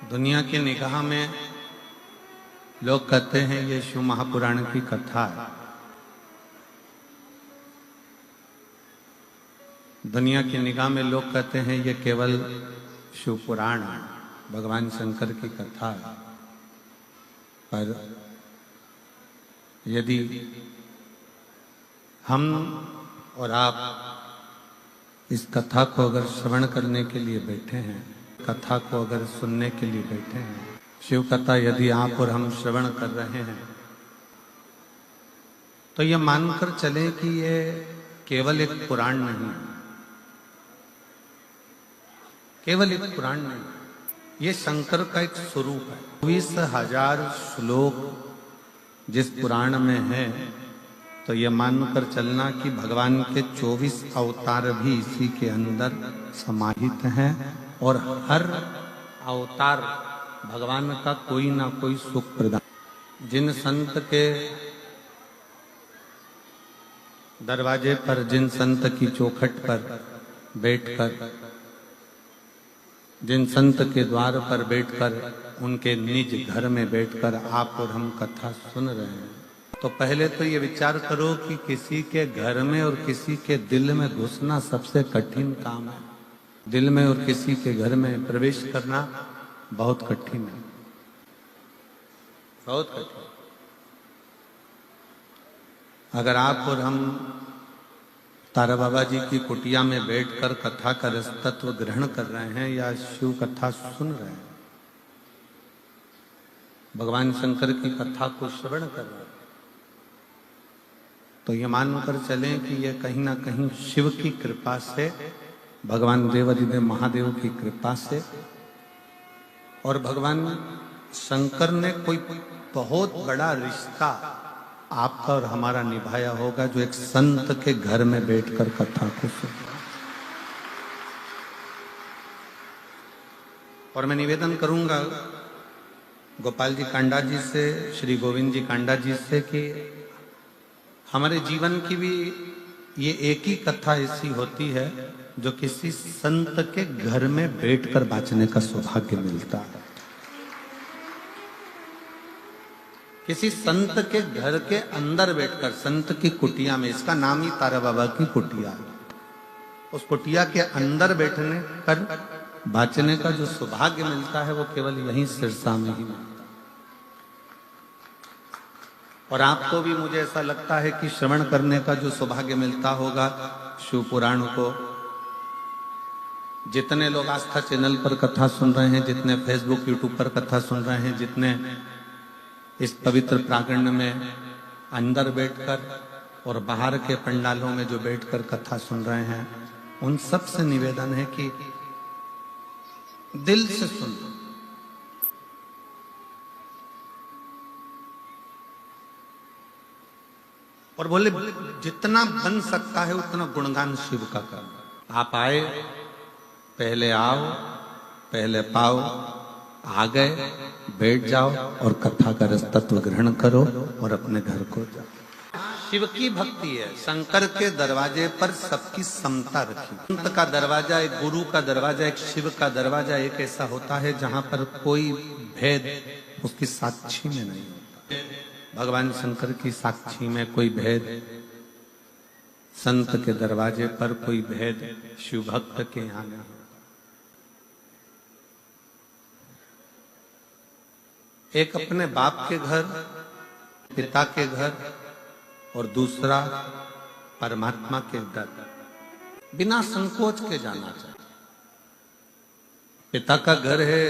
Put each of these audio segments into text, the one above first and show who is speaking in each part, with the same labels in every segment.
Speaker 1: दुनिया की निगाह में लोग कहते हैं ये शिव महापुराण की कथा है। दुनिया की निगाह में लोग कहते हैं ये केवल शिव पुराण है, भगवान शंकर की कथा है। पर यदि हम और आप इस कथा को अगर श्रवण करने के लिए बैठे हैं, कथा को अगर सुनने के लिए बैठे हैं, शिव कथा यदि आप और हम श्रवण कर रहे हैं, तो ये मानकर चलें कि ये केवल एक पुराण नहीं है, केवल एक पुराण नहीं, ये शंकर का एक स्वरूप है। 20,000 श्लोक जिस पुराण में है, तो ये मानकर चलना कि भगवान के 24 अवतार भी इसी के अंदर समाहित हैं और हर अवतार भगवान का कोई ना कोई सुख प्रदान। जिन संत के दरवाजे पर, जिन संत की चौखट पर बैठकर, जिन संत के द्वार पर बैठकर, उनके निज घर में बैठकर आप और हम कथा सुन रहे हैं, तो पहले तो ये विचार करो कि किसी के घर में और किसी के दिल में घुसना सबसे कठिन काम है। दिल में और किसी के घर में प्रवेश करना बहुत कठिन है, बहुत कठिन। अगर आप और हम तारा बाबा जी की कुटिया में बैठकर कथा का रस तत्व ग्रहण कर रहे हैं या शिव कथा सुन रहे हैं, भगवान शंकर की कथा को श्रवण कर रहे हैं, तो ये मानकर चलें कि ये कहीं ना कहीं शिव की कृपा से, भगवान देवाधिदेव महादेव की कृपा से, और भगवान शंकर ने कोई बहुत बड़ा रिश्ता आपका और हमारा निभाया होगा, जो एक संत के घर में बैठकर कथा को सुना। और मैं निवेदन करूंगा गोपाल जी कांडा जी से, श्री गोविंद जी कांडा जी से, कि हमारे जीवन की भी ये एक ही कथा ऐसी होती है जो किसी संत के घर में बैठकर बांचने का सौभाग्य मिलता है। किसी संत के घर के अंदर बैठकर, संत की कुटिया में, इसका नाम ही तारा बाबा की कुटिया है, उस कुटिया के अंदर बैठने कर बांचने का जो सौभाग्य मिलता है वो केवल यहीं सिरसा में ही मिलता है। और आपको भी, मुझे ऐसा लगता है कि श्रवण करने का जो सौभाग्य मिलता होगा शिव पुराण को, जितने लोग आस्था चैनल पर कथा सुन रहे हैं, जितने फेसबुक यूट्यूब पर कथा सुन रहे हैं, जितने इस पवित्र प्रांगण में अंदर बैठकर और बाहर के पंडालों में जो बैठकर कथा सुन रहे हैं, उन सब से निवेदन है कि दिल से सुन, और बोले जितना बन सकता है उतना गुणगान शिव का कर। आप आए, पहले आओ, पहले पाओ, आ गए, बैठ जाओ और कथा का रस तत्व ग्रहण करो और अपने घर को जाओ। शिव की भक्ति है, शंकर के दरवाजे पर सबकी समता रखी। संत का दरवाजा, एक गुरु का दरवाजा, एक शिव का दरवाजा एक ऐसा होता है जहां पर कोई भेद उसकी साक्षी में नहीं होता। भगवान शंकर की साक्षी में कोई भेद, संत के दरवाजे पर कोई भेद शिव भक्त के यहाँ नहीं। एक अपने बाप के घर, पिता के घर, और दूसरा परमात्मा के दर, बिना संकोच के जाना चाहिए। पिता का घर है,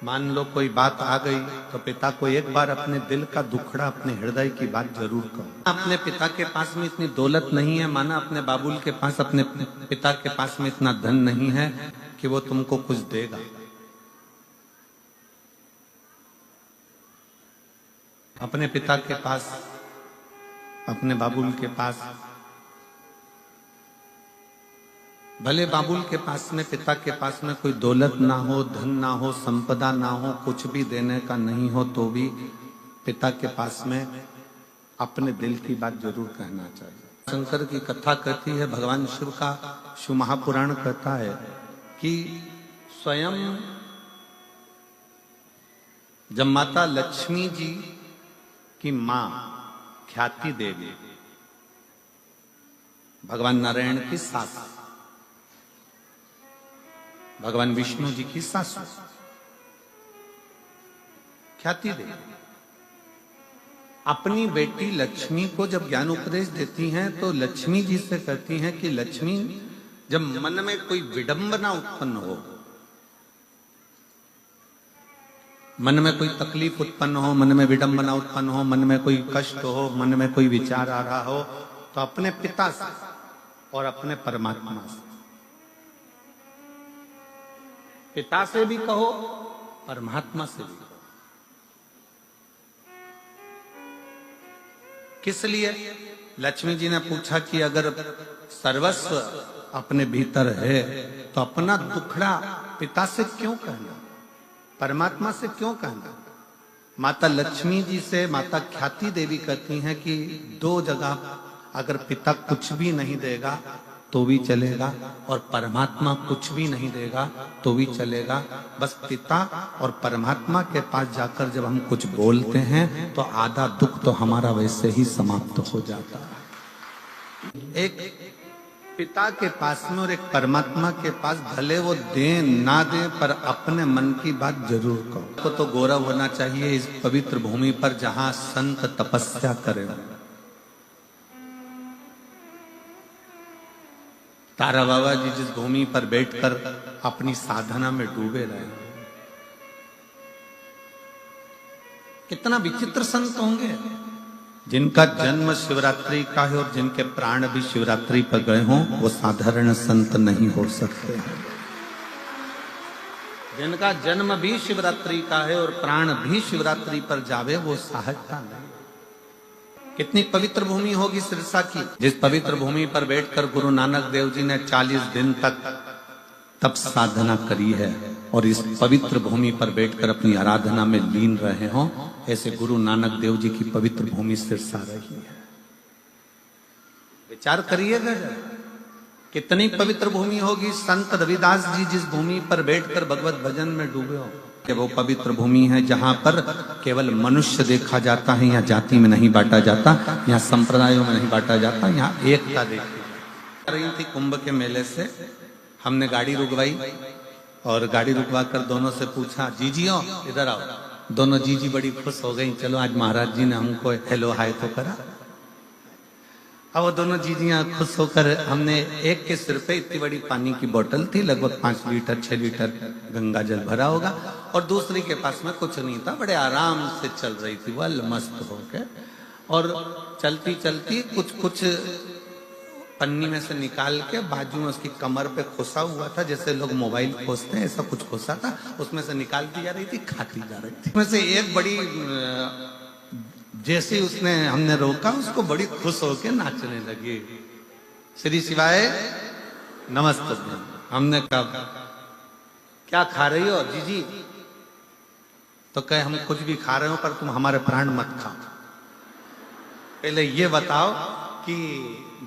Speaker 1: मान लो कोई बात आ गई तो पिता को एक बार अपने दिल का दुखड़ा, अपने हृदय की बात जरूर कहो। अपने पिता के पास में इतनी दौलत नहीं है, माना अपने बाबुल के पास, अपने पिता के पास में इतना धन नहीं है कि वो तुमको कुछ देगा। अपने पिता के पास, अपने बाबुल के पास, भले बाबुल के पास में, पिता के पास में कोई दौलत ना हो, धन ना हो, संपदा ना हो, कुछ भी देने का नहीं हो, तो भी पिता के पास में अपने दिल की बात जरूर कहना चाहिए। शंकर की कथा कहती है, भगवान शिव का शिव महापुराण कहता है कि स्वयं जब माता लक्ष्मी जी की मां ख्याति देवी भगवान नारायण की सास, भगवान विष्णु जी की सासू ख्याति देवी अपनी बेटी लक्ष्मी को जब ज्ञान उपदेश देती हैं तो लक्ष्मी जी से कहती हैं कि लक्ष्मी, जब मन में कोई विडंबना उत्पन्न हो, मन में कोई तकलीफ उत्पन्न हो, मन में विडंबना उत्पन्न हो, मन में कोई कष्ट हो, मन में कोई विचार आ रहा हो, तो अपने पिता से और अपने परमात्मा से, पिता से भी कहो, परमात्मा से भी कहो। किस लिए? लक्ष्मी जी ने पूछा कि अगर सर्वस्व अपने भीतर है तो अपना दुखड़ा पिता से क्यों कहना, परमात्मा से क्यों कहना? माता लक्ष्मी जी से माता ख्याति देवी कहती हैं कि दो जगह अगर पिता कुछ भी नहीं देगा तो भी चलेगा और परमात्मा कुछ भी नहीं देगा तो भी चलेगा, बस पिता और परमात्मा के पास जाकर जब हम कुछ बोलते हैं तो आधा दुख तो हमारा वैसे ही समाप्त हो जाता है। एक पिता के पास में और एक परमात्मा के पास, भले वो दे ना दे पर अपने मन की बात जरूर कहो। तो गौरव होना चाहिए इस पवित्र भूमि पर जहां संत तपस्या करें। तारा बाबा जी जिस भूमि पर बैठकर अपनी साधना में डूबे रहे, कितना विचित्र संत होंगे जिनका जन्म शिवरात्रि का है और जिनके प्राण भी शिवरात्रि पर गए हों, वो साधारण संत नहीं हो सकते। जिनका जन्म भी शिवरात्रि का है और प्राण भी शिवरात्रि पर जावे, वो सहजता नहीं। कितनी पवित्र भूमि होगी सिरसा की, जिस पवित्र भूमि पर बैठकर गुरु नानक देव जी ने 40 दिन तक तप साधना करी है और इस पवित्र भूमि पर बैठकर अपनी आराधना में लीन रहे हों, ऐसे गुरु नानक देव जी की पवित्र भूमि सिरसा रही है। विचार करिएगा कितनी पवित्र भूमि होगी। संत रविदास जी जिस भूमि पर बैठकर भगवत भजन में डूबे हो, कि वो पवित्र भूमि है जहां पर केवल मनुष्य देखा जाता है, यहाँ जाति में नहीं बांटा जाता, यहाँ संप्रदायों में नहीं बांटा जाता, यहाँ एकता देखी रही थी। कुंभ के मेले से हमने गाड़ी रुकवाई और गाड़ी रुकवा कर दोनों से पूछा, जीजियो इधर आओ। दोनों जीजी बड़ी खुश हो गई, चलो आज महाराज जी ने हमको हेलो हाय तो करा। अब वो दोनों जीजियां खुश होकर, हमने एक के सिर पे इतनी बड़ी पानी की बोतल थी, लगभग 5 लीटर 6 लीटर गंगा जल भरा होगा, और दूसरी के पास में कुछ नहीं था, बड़े आराम से चल रही थी वह मस्त होकर। और चलती चलती कुछ पन्नी में से निकाल के बाजू में उसकी कमर पे खोसा हुआ था, जैसे लोग मोबाइल खोसते हैं ऐसा कुछ खोसा था, उसमें से निकालती जा रही थी, खाती जा रही थी। उसमें से एक बड़ी, जैसे उसने हमने रोका, उसको बड़ी खुश होकर नाचने लगी। श्री शिवाय नमस्ते। हमने कहा क्या खा रही हो जीजी? तो कहे हम कुछ भी खा रहे हो पर तुम हमारे प्राण मत खाओ। पहले ये बताओ कि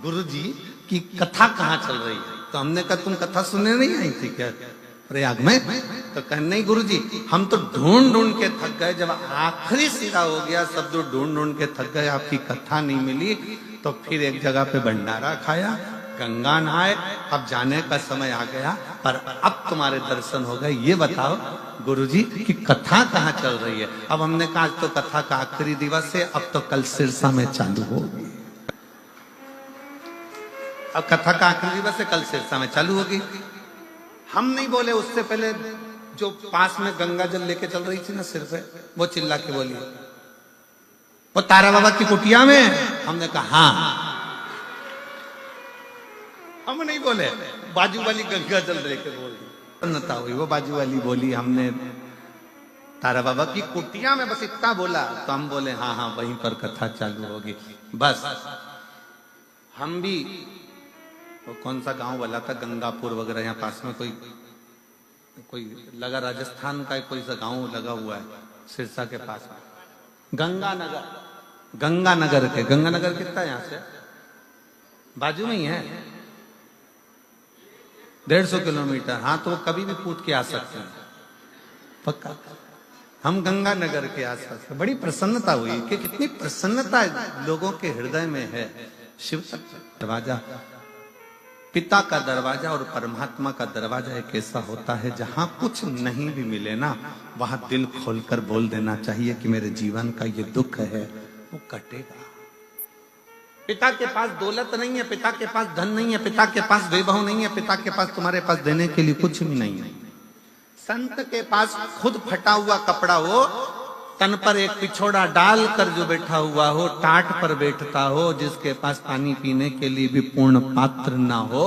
Speaker 1: गुरुजी की कथा कहाँ चल रही है? तो हमने कहा तुम कथा सुनने नहीं आई थी क्या प्रयाग में? तो कहे नहीं गुरुजी, हम तो ढूंढ ढूंढ के थक गए, जब आखिरी सिरा हो गया सब तो ढूंढ ढूंढ के थक गए, आपकी कथा नहीं मिली, तो फिर एक जगह पे भंडारा खाया, गंगा नहाए, अब जाने का समय आ गया, पर अब तुम्हारे दर्शन हो गए। ये बताओ गुरुजी की कथा कहाँ चल रही है? अब हमने कहा आज तो कथा का आखिरी दिवस है, अब तो कल सिरसा में चालू होगी। अब कथा का आखिरी दिवस है, कल सिरसा में चालू होगी। हम नहीं बोले, उससे पहले जो पास में गंगा जल लेके चल रही थी ना सिर पे, वो चिल्ला के बोली, वो तारा बाबा की कुटिया में। हमने कहा हाँ। हम नहीं बोले, बाजू वाली गंगा जल लेके बोली, प्रसन्नता हुई, वो बाजू वाली बोली, हमने तारा बाबा की कुटिया में बस इतना बोला, तो हम बोले हाँ हाँ वहीं पर कथा चालू होगी। बस हम भी, वो कौन सा गांव वाला था, गंगापुर वगैरह, यहाँ पास में कोई लगा, राजस्थान का कोई सा गांव लगा हुआ है सिरसा के पास में, गंगानगर के, गंगानगर कितना यहाँ से बाजू में ही है, 150 किलोमीटर। हाँ तो वो कभी भी कूद के आ सकते हैं, पक्का। हम गंगानगर के आसपास, बड़ी प्रसन्नता हुई कि कितनी प्रसन्नता लोगों के हृदय में है। शिव तक दरवाजा, पिता का दरवाजा और परमात्मा का दरवाजा एक ऐसा होता है जहां कुछ नहीं भी मिले ना, वहां दिल खोलकर बोल देना चाहिए कि मेरे जीवन का ये दुख है वो कटेगा। पिता के पास दौलत नहीं है, पिता के पास धन नहीं है, पिता के पास वैभव नहीं है, पिता के पास तुम्हारे पास देने के लिए कुछ भी नहीं है। संत के पास खुद फटा हुआ कपड़ा हो, तन पर एक पिछोड़ा डालकर जो बैठा हुआ हो, टाट पर बैठता हो, जिसके पास पानी पीने के लिए भी पूर्ण पात्र ना हो,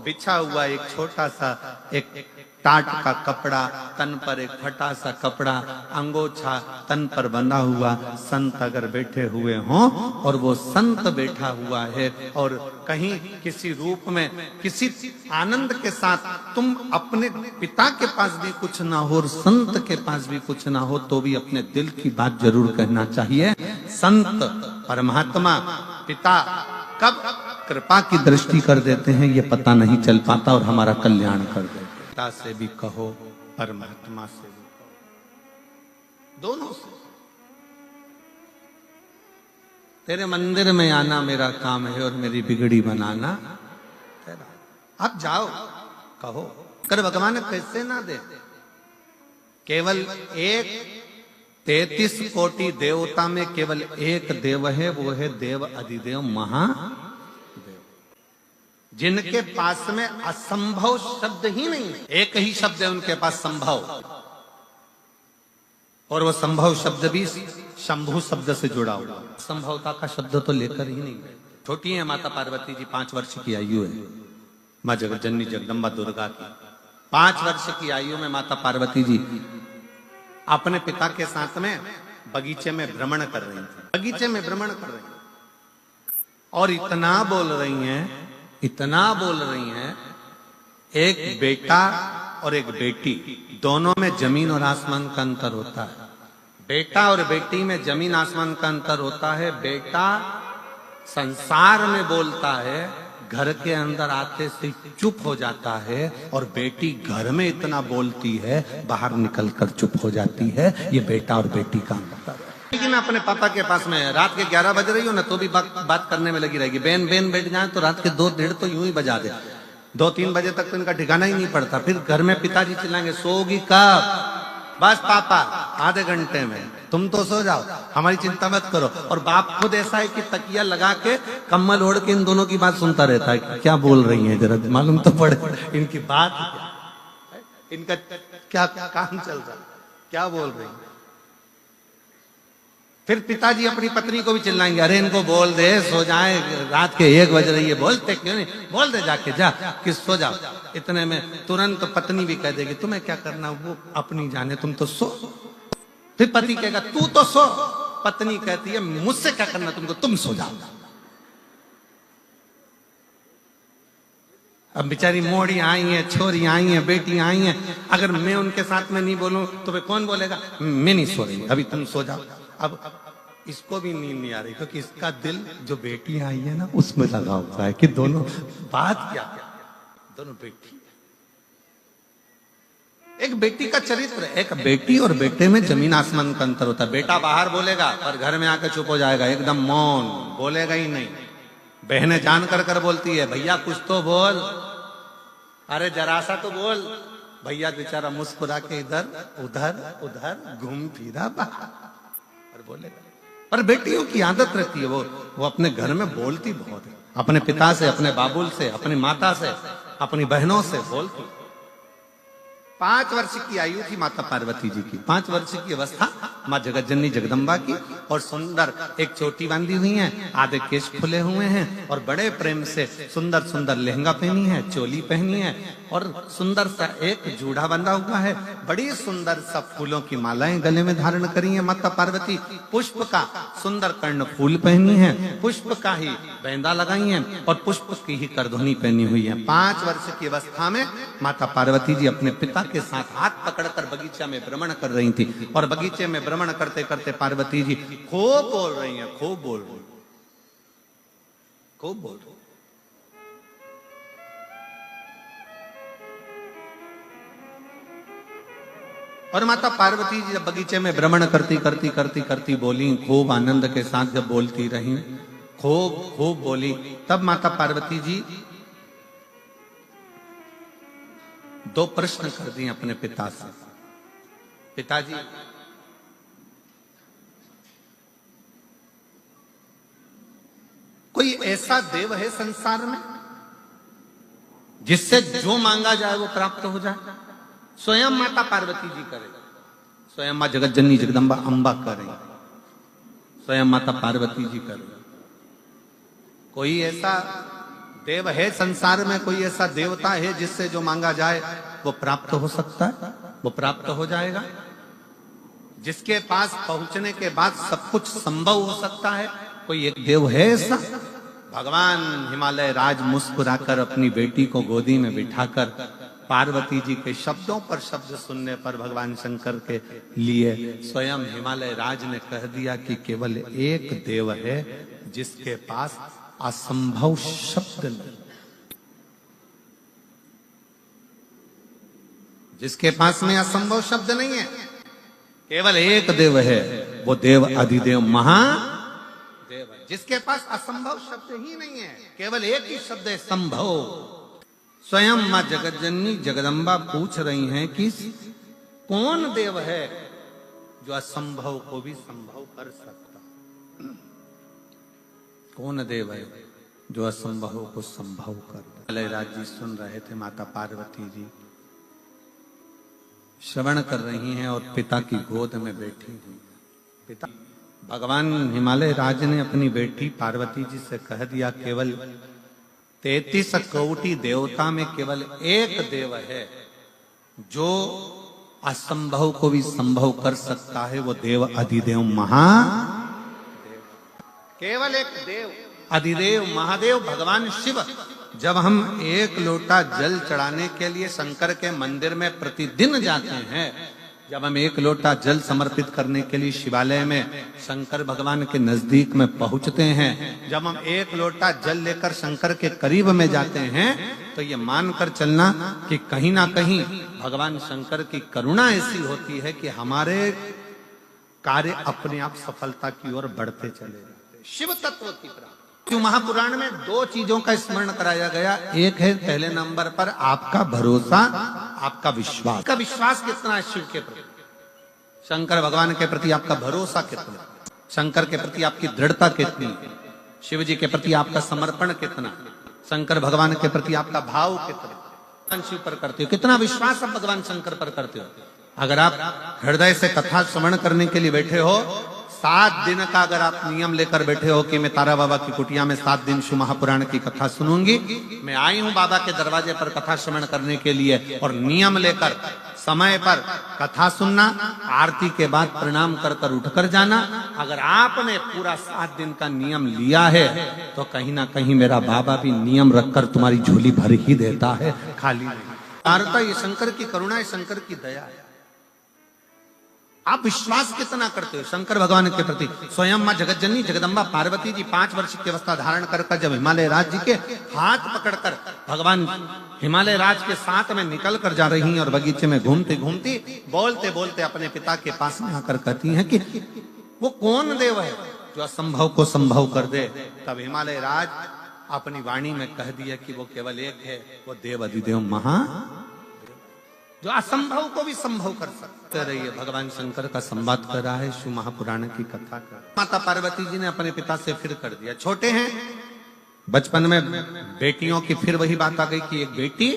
Speaker 1: बिछा हुआ एक छोटा सा एक टाट का कपड़ा, तन पर एक फटा सा कपड़ा, अंगोछा तन पर बंधा हुआ संत अगर बैठे हुए हों और वो संत बैठा हुआ है और कहीं किसी रूप में किसी आनंद के साथ तुम अपने पिता के पास भी कुछ ना हो और संत के पास भी कुछ ना हो तो भी अपने दिल की बात जरूर कहना चाहिए। संत परमात्मा पिता कब कृपा की दृष्टि कर देते हैं ये पता नहीं चल पाता और हमारा कल्याण कर देते। पिता से भी कहो, परमात्मा से भी कहो, दोनों से। तेरे मंदिर में आना मेरा काम है और मेरी बिगड़ी बनाना तेरा। अब जाओ कहो, कर भगवान कैसे ना दे। केवल एक 33 कोटि देवता में केवल एक देव है, वो है देव अधिदेव महादेव, जिनके पास में असंभव शब्द ही नहीं है। एक ही शब्द है उनके पास, संभव, और वो संभव शब्द भी शंभु शब्द से जुड़ा हुआ। संभवता का शब्द तो लेकर ही नहीं गए। छोटी है माता पार्वती जी, 5 वर्ष की आयु है माँ जगज्जननी जगदम्बा दुर्गा की। 5 वर्ष की आयु में माता पार्वती जी अपने पिता के साथ में बगीचे में भ्रमण कर रही थी। बगीचे में भ्रमण कर रही और इतना बोल रही हैं, इतना बोल रही हैं, एक बेटा और एक बेटी, दोनों में जमीन और आसमान का अंतर होता है। बेटा और बेटी में जमीन आसमान का अंतर होता है। बेटा संसार में बोलता है, घर के अंदर आते से चुप हो जाता है, और बेटी घर में इतना बोलती है, बाहर निकलकर चुप हो जाती है। ये बेटा और बेटी का अंतर है। लेकिन अपने पापा के पास में रात के 11 बज रही हो ना तो भी बात करने में लगी रहेगी। बेन बेन बैठ जाए तो रात के 2-1:30 तो यूं ही बजा दे। 2-3 बजे तक तो इनका ठिकाना ही नहीं पड़ता। फिर घर में पिताजी चिल्लाएंगे, सोगी कब? बस पापा आधे घंटे में, तुम तो सो जाओ, हमारी चिंता मत करो। और बाप खुद ऐसा है कि तकिया लगा के कम्बल ओढ़ के इन दोनों की बात सुनता रहता है। क्या बोल रही है जरा मालूम तो पड़े, इनकी बात क्या, इनका क्या काम चल रहा है, क्या बोल रही है। फिर पिताजी अपनी पत्नी को भी चिल्लाएंगे, अरे इनको बोल दे सो जाए, रात के 1 बज रही है, बोलते क्यों नहीं, बोल दे जाके, जा कि सो जाओ। इतने में तुरंत पत्नी भी कह देगी, तुम्हें क्या करना, वो अपनी जाने, तुम तो सो। फिर पति कहेगा, तू तो सो। पत्नी कहती है, मुझसे क्या करना तुमको, तुम सो जाओ। अब बेचारी मोड़ी आई है, छोरी आई है, बेटी आई है, अगर मैं उनके साथ में नहीं बोलूं तो वे कौन बोलेगा, मैं नहीं सो रही, अभी तुम सो जाओ। अब इसको भी नींद नहीं आ रही क्योंकि इसका दिल जो बेटी आई है ना उसमें लगा हुआ है कि दोनों बात क्या, दोनों बेटी। एक बेटी का चरित्र, एक बेटी और बेटे में जमीन आसमान का अंतर होता है। बेटा बाहर बोलेगा पर घर में आकर चुप हो जाएगा, एकदम मौन, बोलेगा ही नहीं। बहनें जान कर बोलती है, भैया कुछ तो बोल, अरे जरा सा तो बोल। भैया बेचारा मुस्कुरा के इधर उधर उधर घूम फिरा बाहर बोलेगा। पर बेटियों की आदत रहती है, वो अपने घर में बोलती बहुत है, अपने पिता से, अपने बाबुल से, अपनी माता से, अपनी बहनों से बोलती। 5 वर्ष की आयु थी माता पार्वती जी की, 5 वर्ष की अवस्था माँ जगज्जननी जगदम्बा की, और सुंदर एक चोटी बांधी हुई है, आधे केश खुले हुए हैं, और बड़े प्रेम से सुंदर सुंदर लहंगा पहनी है, चोली पहनी है, और सुंदर सा एक जूड़ा बंधा हुआ है। बड़ी सुंदर सा फूलों की मालाएं गले में धारण करी है माता पार्वती। पुष्प का सुंदर कर्ण फूल पहनी है, पुष्प का ही बैंदा लगाई है, और पुष्प की ही करधोनी पहनी हुई है। 5 वर्ष की अवस्था में माता पार्वती जी अपने पिता के साथ हाथ पकड़कर बगीचा में भ्रमण कर रही थी, और बगीचे में भ्रमण करते करते पार्वती जी खूब बोल रही हैं, खूब बोल रही, खूब बोल रही। और माता पार्वती जी जब बगीचे में भ्रमण करती बोली, खूब आनंद के साथ जब बोलती रही, खूब बोली, तब माता पार्वती जी 2 प्रश्न कर दिए अपने पिता से। पिताजी, कोई ऐसा देव है संसार में जिससे जो मांगा जाए वो प्राप्त हो जाए? स्वयं माता पार्वती जी करे, स्वयं मां जगत जननी जगदम्बा अंबा करे, स्वयं माता पार्वती जी करे। कोई ऐसा देव है संसार में, कोई ऐसा देवता है जिससे जो मांगा जाए वो प्राप्त हो सकता है, वो प्राप्त हो जाएगा? जिसके पास पहुंचने के बाद सब कुछ संभव हो सकता है, कोई एक देव है ऐसा? भगवान हिमालय राज मुस्कुराकर अपनी बेटी को गोदी में बिठाकर पार्वती जी के शब्दों पर शब्द सुनने पर भगवान शंकर के लिए स्वयं हिमालय राज ने कह दिया कि केवल एक देव है जिसके पास असंभव शब्द नहीं, जिसके पास में असंभव शब्द नहीं है। केवल एक देव है, वो देव अधिदेव महादेव है, जिसके पास असंभव शब्द ही नहीं है, केवल एक ही शब्द है, संभव। स्वयं मां जगत जननी जगदम्बा पूछ रही हैं कि कौन देव है जो असंभव को भी संभव कर सकता? कौन देव है जो असंभव को संभव कर? हिमालय जी सुन रहे थे, माता पार्वती जी श्रवण कर रही हैं और पिता की गोद में बैठी हुई। पिता भगवान हिमालय राज ने अपनी बेटी पार्वती जी से कह दिया, केवल 33 कोटि देवता में केवल एक देव है जो असंभव को भी संभव कर सकता है, वो देव अधिदेव महादेव। केवल एक देव अधिदेव महादेव भगवान शिव। जब हम 1 लोटा जल चढ़ाने के लिए शंकर के मंदिर में प्रतिदिन जाते हैं, जब हम 1 लोटा जल समर्पित करने के लिए शिवालय में शंकर भगवान के नजदीक में पहुंचते हैं, जब हम 1 लोटा जल लेकर शंकर के करीब में जाते हैं, तो ये मानकर चलना कि कहीं ना कहीं भगवान शंकर की करुणा ऐसी होती है कि हमारे कार्य अपने आप सफलता की ओर बढ़ते चले जाते। शिव तत्व की प्राप्ति। क्यों महापुराण में 2 चीजों का स्मरण कराया गया। एक है पहले नंबर पर आपका भरोसा, आपका विश्वास। आपका विश्वास कितना है शिव के प्रति, शंकर भगवान के प्रति आपका भरोसा कितना, शंकर के प्रति आपकी दृढ़ता कितनी, शिव जी के प्रति आपका समर्पण कितना, शंकर भगवान के प्रति आपका भाव कितना शिव पर करते हो, कितना विश्वास आप भगवान शंकर पर करते हो। अगर आप हृदय से कथा श्रवण करने के लिए बैठे हो, 7 दिन का अगर आप नियम लेकर बैठे हो कि मैं तारा बाबा की कुटिया में 7 दिन शिव महापुराण की कथा सुनूंगी, मैं आई हूं बाबा के दरवाजे पर कथा श्रवण करने के लिए, और नियम लेकर समय पर कथा सुनना, आरती के बाद प्रणाम कर कर उठकर जाना, अगर आपने पूरा 7 दिन का नियम लिया है तो कहीं ना कहीं मेरा बाबा भी नियम रखकर तुम्हारी झोली भर ही देता है, खाली नहीं। ये शंकर की करुणा है, शंकर की दया है। आप विश्वास कितना करते हो शंकर भगवान के प्रति? स्वयं मां जगत जननी जगदम्बा पार्वती जी 5 वर्ष की अवस्था धारण कर जब हिमालय राज जी के हाथ पकड़कर भगवान हिमालय राज के साथ में निकल कर जा रही हैं और बगीचे में घूमती घूमती बोलते बोलते अपने पिता के पास में आकर कहती हैं कि वो कौन देव है जो असंभव को संभव कर दे? तब हिमालय राज अपनी वाणी में कह दिया कि वो केवल एक है, वो देव अधिदेव महा, जो असंभव को भी संभव कर सकते रहिए। भगवान शंकर का संवाद कर रहा है, शिव महापुराण की कथा कर। माता पार्वती जी ने अपने पिता से फिर कर दिया। छोटे हैं, बचपन में बेटियों की फिर वही बात आ गई कि एक बेटी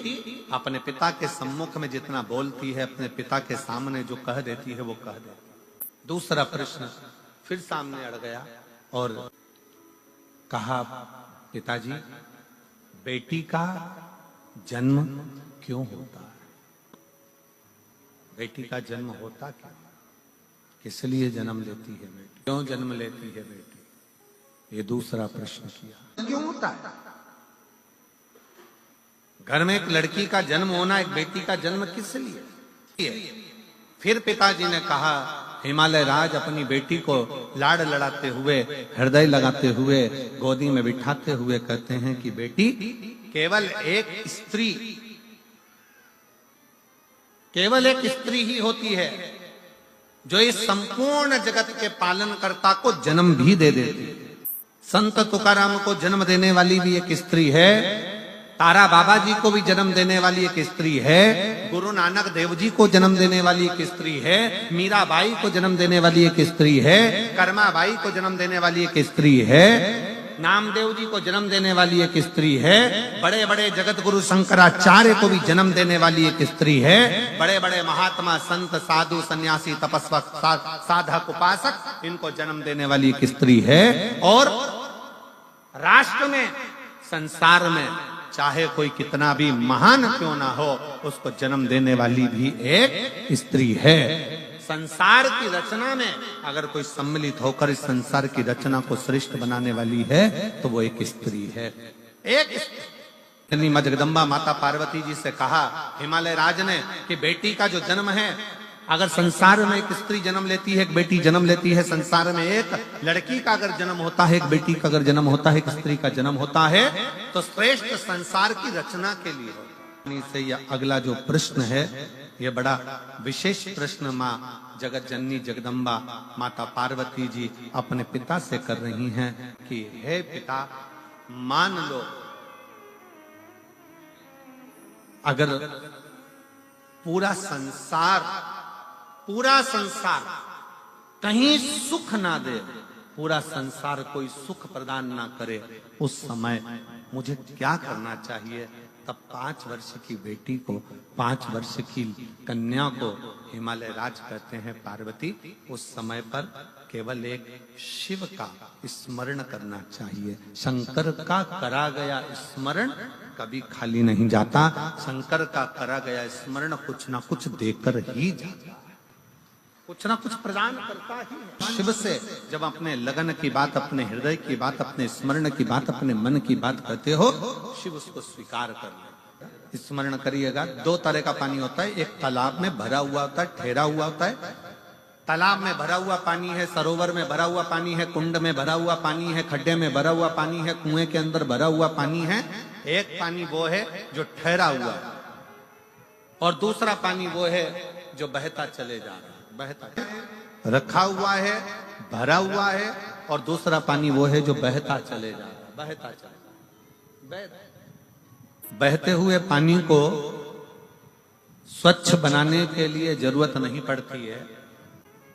Speaker 1: अपने पिता के सम्मुख में जितना बोलती है, अपने पिता के सामने जो कह देती है वो कह देती। दूसरा प्रश्न फिर सामने अड़ गया और कहा, पिताजी बेटी का जन्म क्यों होता है? बेटी का जन्म होता क्यों? किस लिए जन्म लेती है बेटी? क्यों जन्म लेती है बेटी? ये दूसरा प्रश्न किया। क्यों होता है? घर में एक लड़की का जन्म होना, एक बेटी का जन्म किस लिए? फिर पिताजी ने कहा, हिमालय राज अपनी बेटी को लाड़ लड़ाते हुए, हृदय लगाते हुए, गोदी में बिठाते हुए कहते हैं कि बेटी, केवल एक स्त्री केवल एक स्त्री ही होती है जो इस संपूर्ण जगत के पालनकर्ता को जन्म भी दे देती है। संत तुकाराम को जन्म देने वाली भी एक स्त्री है, तारा बाबा जी को भी जन्म देने वाली एक स्त्री है, गुरु नानक देव जी को जन्म देने वाली एक स्त्री है, मीराबाई को जन्म देने वाली एक स्त्री है, कर्माबाई को जन्म देने वाली एक स्त्री है, नामदेव जी को जन्म देने वाली एक स्त्री है, बड़े बड़े जगत गुरु शंकराचार्य को भी जन्म देने वाली एक स्त्री है, बड़े बड़े महात्मा संत साधु सन्यासी तपस्वक साधक उपासक इनको जन्म देने वाली एक स्त्री है। और राष्ट्र में संसार में चाहे कोई कितना भी महान क्यों ना हो, उसको जन्म देने वाली भी एक स्त्री है। संसार की रचना में अगर कोई सम्मिलित होकर इस संसार की रचना को श्रेष्ठ बनाने वाली है तो वो एक स्त्री है। एक मां जगदम्बा माता पार्वती जी से कहा हिमालय राज ने कि बेटी का जो जन्म है, अगर संसार में एक स्त्री जन्म लेती है, एक बेटी जन्म लेती है, संसार में एक लड़की का अगर जन्म होता है, एक बेटी का अगर जन्म होता है, एक स्त्री का जन्म होता है, तो श्रेष्ठ संसार की रचना के लिए होता है। से यह अगला जो प्रश्न है, यह बड़ा विशेष प्रश्न माँ जगत जननी जगदम्बा माता पार्वती जी अपने पिता से कर रही हैं कि हे पिता, मान लो अगर पूरा संसार कहीं सुख ना दे, पूरा संसार कोई सुख प्रदान ना करे, उस समय मुझे क्या करना चाहिए? तब 5 वर्ष की बेटी को, 5 वर्ष की कन्या को हिमालय राज कहते हैं पार्वती, उस समय पर केवल एक शिव का स्मरण करना चाहिए। शंकर का करा गया स्मरण कभी खाली नहीं जाता। शंकर का करा गया स्मरण कुछ ना कुछ देकर ही जाता, कुछ ना कुछ प्रदान करता ही है। शिव से जब अपने लगन की बात, अपने हृदय की बात, अपने स्मरण की बात, अपने मन की बात करते हो, शिव उसको स्वीकार कर ले। स्मरण करिएगा, 2 तरह का पानी होता है, एक तालाब में भरा हुआ होता है, ठहरा हुआ होता है। तालाब में भरा हुआ पानी है, सरोवर में भरा हुआ पानी है, कुंड में भरा हुआ पानी है, खड्डे में भरा हुआ पानी है, कुएं के अंदर भरा हुआ पानी है। एक पानी वो है जो ठहरा हुआ है, और दूसरा पानी वो है जो बहता चले जा रहा है। बहता रखा हुआ है, भरा हुआ है, और दूसरा पानी वो है जो बहता चले जा रहा है, बहता चले। बहते हुए पानी को स्वच्छ बनाने के लिए जरूरत नहीं पड़ती है,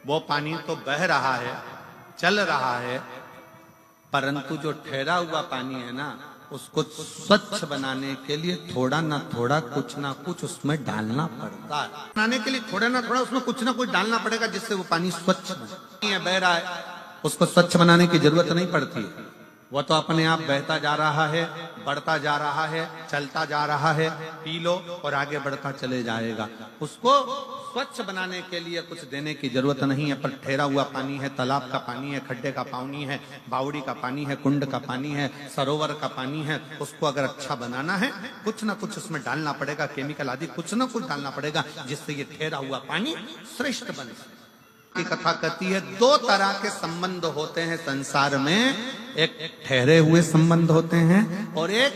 Speaker 1: वो पानी तो बह रहा है, चल रहा है, परंतु जो ठहरा हुआ पानी है ना, उसको स्वच्छ बनाने के लिए थोड़ा ना थोड़ा कुछ ना कुछ उसमें डालना पड़ता है। बनाने के लिए थोड़ा ना थोड़ा उसमें कुछ ना कुछ डालना पड़ेगा, जिससे वो पानी स्वच्छ बने। बह रहा है, उसको स्वच्छ बनाने की जरूरत नहीं पड़ती है, वो तो अपने आप बहता जा रहा है, बढ़ता जा रहा है, चलता जा रहा है। पी लो और आगे बढ़ता चले जाएगा। उसको स्वच्छ बनाने के लिए कुछ देने की जरूरत नहीं है। पर ठहरा हुआ पानी है, तालाब का पानी है, खड्डे का पानी है, बावड़ी का पानी है, कुंड का पानी है, सरोवर का पानी है, उसको अगर अच्छा बनाना है, कुछ ना कुछ उसमें डालना पड़ेगा, केमिकल आदि कुछ ना कुछ डालना पड़ेगा, जिससे ये ठहरा हुआ पानी श्रेष्ठ बने। की कथा कहती है 2 तरह के संबंध होते हैं संसार में, एक ठहरे हुए संबंध होते हैं और एक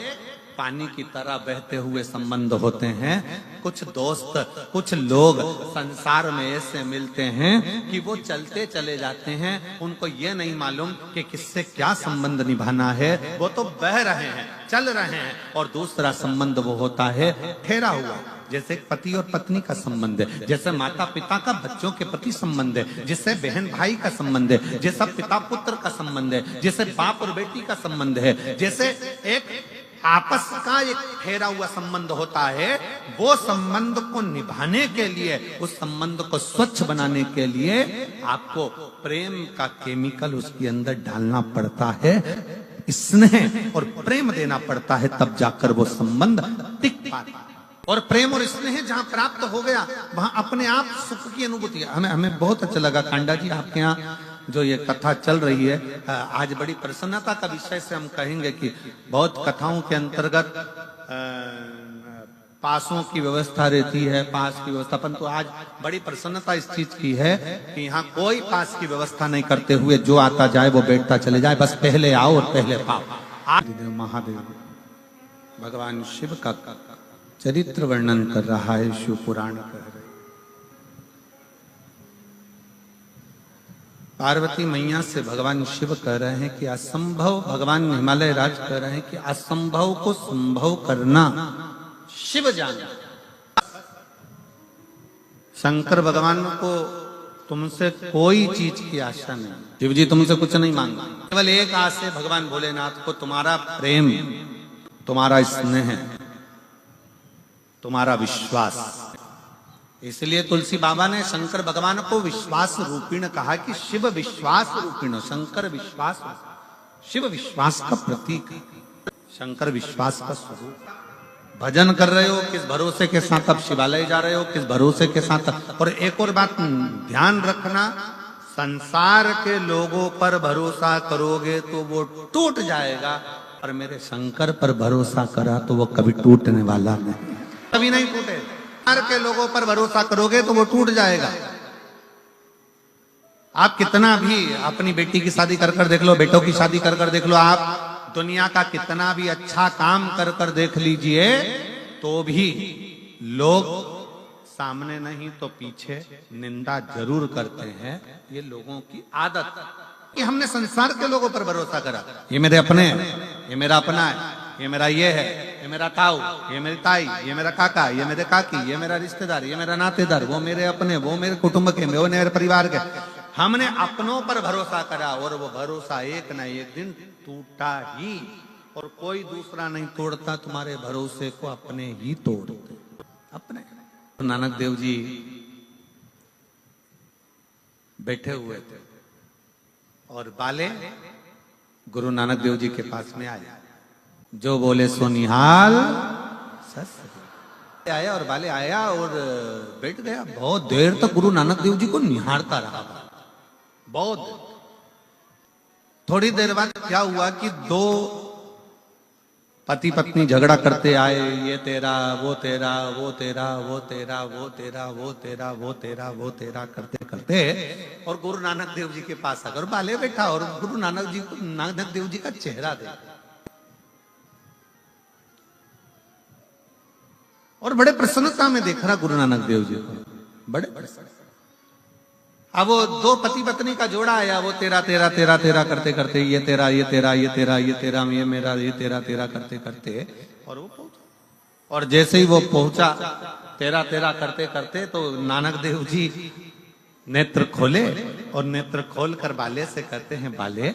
Speaker 1: पानी की तरह बहते हुए संबंध होते हैं। कुछ दोस्त, कुछ लोग संसार में ऐसे मिलते हैं कि वो चलते चले जाते हैं, उनको ये नहीं मालूम कि किससे क्या संबंध निभाना है, वो तो बह रहे हैं, चल रहे हैं। और दूसरा संबंध वो होता है ठहरा हुआ, जैसे पति और पत्नी का संबंध है, जैसे माता पिता का बच्चों के प्रति संबंध है, जैसे बहन भाई का संबंध है, जैसा पिता पुत्र का संबंध है, जैसे बाप और बेटी का संबंध है, जैसे एक आपस का एक ठहरा हुआ संबंध होता है। वो संबंध को निभाने के लिए, उस संबंध को स्वच्छ बनाने के लिए आपको प्रेम का केमिकल उसके अंदर डालना पड़ता है, स्नेह और प्रेम देना पड़ता है, तब जाकर वो संबंध टिक पाता है। और प्रेम और स्नेह जहां प्राप्त हो गया, वहां अपने आप सुख की अनुभूति। हमें बहुत अच्छा लगा कांडा जी, आपके यहाँ जो ये कथा चल रही है, आज बड़ी प्रसन्नता का विषय से हम कहेंगे कि बहुत कथाओं के अंतर्गत पासों की व्यवस्था रहती है, पास की व्यवस्था, परंतु आज बड़ी प्रसन्नता इस चीज की है कि यहाँ कोई पास की व्यवस्था नहीं करते हुए जो आता जाए वो बैठता चले जाए, बस पहले आओ और पहले पाओ। महादेव भगवान शिव का चरित्र वर्णन कर रहा है, शिव पुराण कह रहे। पार्वती मैया से भगवान शिव कह रहे हैं कि असंभव, भगवान हिमालय राज कह रहे हैं कि असंभव को संभव करना शिव जाने। शंकर भगवान को तुमसे कोई चीज की आशा नहीं, शिव जी तुमसे कुछ नहीं मांगते, केवल एक आस है भगवान भोलेनाथ को, तुम्हारा प्रेम, तुम्हारा स्नेह, तुम्हारा विश्वास। इसलिए तुलसी बाबा ने शंकर भगवान को विश्वास रूपिण कहा कि शिव विश्वास रूपिण, शंकर विश्वास, शिव विश्वास का प्रतीक, शंकर विश्वास का स्वरूप। भजन कर रहे हो किस भरोसे के साथ आप शिवालय जा रहे हो, किस भरोसे के साथ। और एक और बात ध्यान रखना, संसार के लोगों पर भरोसा करोगे तो वो टूट जाएगा, और मेरे शंकर पर भरोसा करा तो वो कभी टूटने वाला नहीं, कभी नहीं टूटे। संसार के लोगों पर भरोसा करोगे तो वो टूट जाएगा। आप कितना भी अपनी बेटी की शादी कर कर देख लो, बेटों की शादी कर कर देख लो, आप दुनिया का कितना भी अच्छा काम कर कर देख लीजिए, तो भी लोग सामने नहीं तो पीछे निंदा जरूर करते हैं। ये लोगों की आदत कि हमने संसार के लोगों पर भरोसा करा, ये मेरे अपने हैं, ये मेरा अपना है, ये मेरा ये है, ये मेरा ताऊ, ये मेरी ताई, ये मेरा काका, ये मेरे काकी, ये मेरा रिश्तेदार, ये मेरा नातेदार, वो मेरे अपने, वो मेरे कुटुंब के, वो मेरे परिवार के। हमने अपनों पर भरोसा करा और वो भरोसा एक ना एक दिन टूटा ही, और कोई दूसरा नहीं तोड़ता तुम्हारे भरोसे को, अपने ही तोड़ते अपने। नानक देव जी बैठे हुए थे और बाले गुरु नानक देव जी के पास में आए, जो बोले सो निहाल सस आया, और बाले आया और बैठ गया। बहुत देर तक गुरु नानक देव जी को निहारता रहा, बहुत। थोड़ी देर बाद क्या हुआ कि दो पति पत्नी झगड़ा करते आए, ये तेरा, वो तेरा, वो तेरा, वो तेरा, वो तेरा, वो तेरा, वो तेरा, वो तेरा करते करते, और गुरु नानक देव जी के पास आकर बाले बैठा, और गुरु नानक जी को, नानक देव जी का चेहरा देखा और बड़े प्रसन्नता में देख रहा गुरु नानक देव जी को, बड़े प्रसन्न। अब वो दो पति पत्नी का जोड़ा आया, वो तेरा तेरा तेरा तेरा करते करते, ये तेरा, ये तेरा, ये तेरा, ये तेरा, ये मेरा, ये तेरा तेरा करते करते, और वो पहुंचा। और जैसे ही वो पहुंचा तेरा तेरा करते करते, तो नानक देव जी नेत्र खोले, और नेत्र खोल कर बाले से कहते हैं, बाले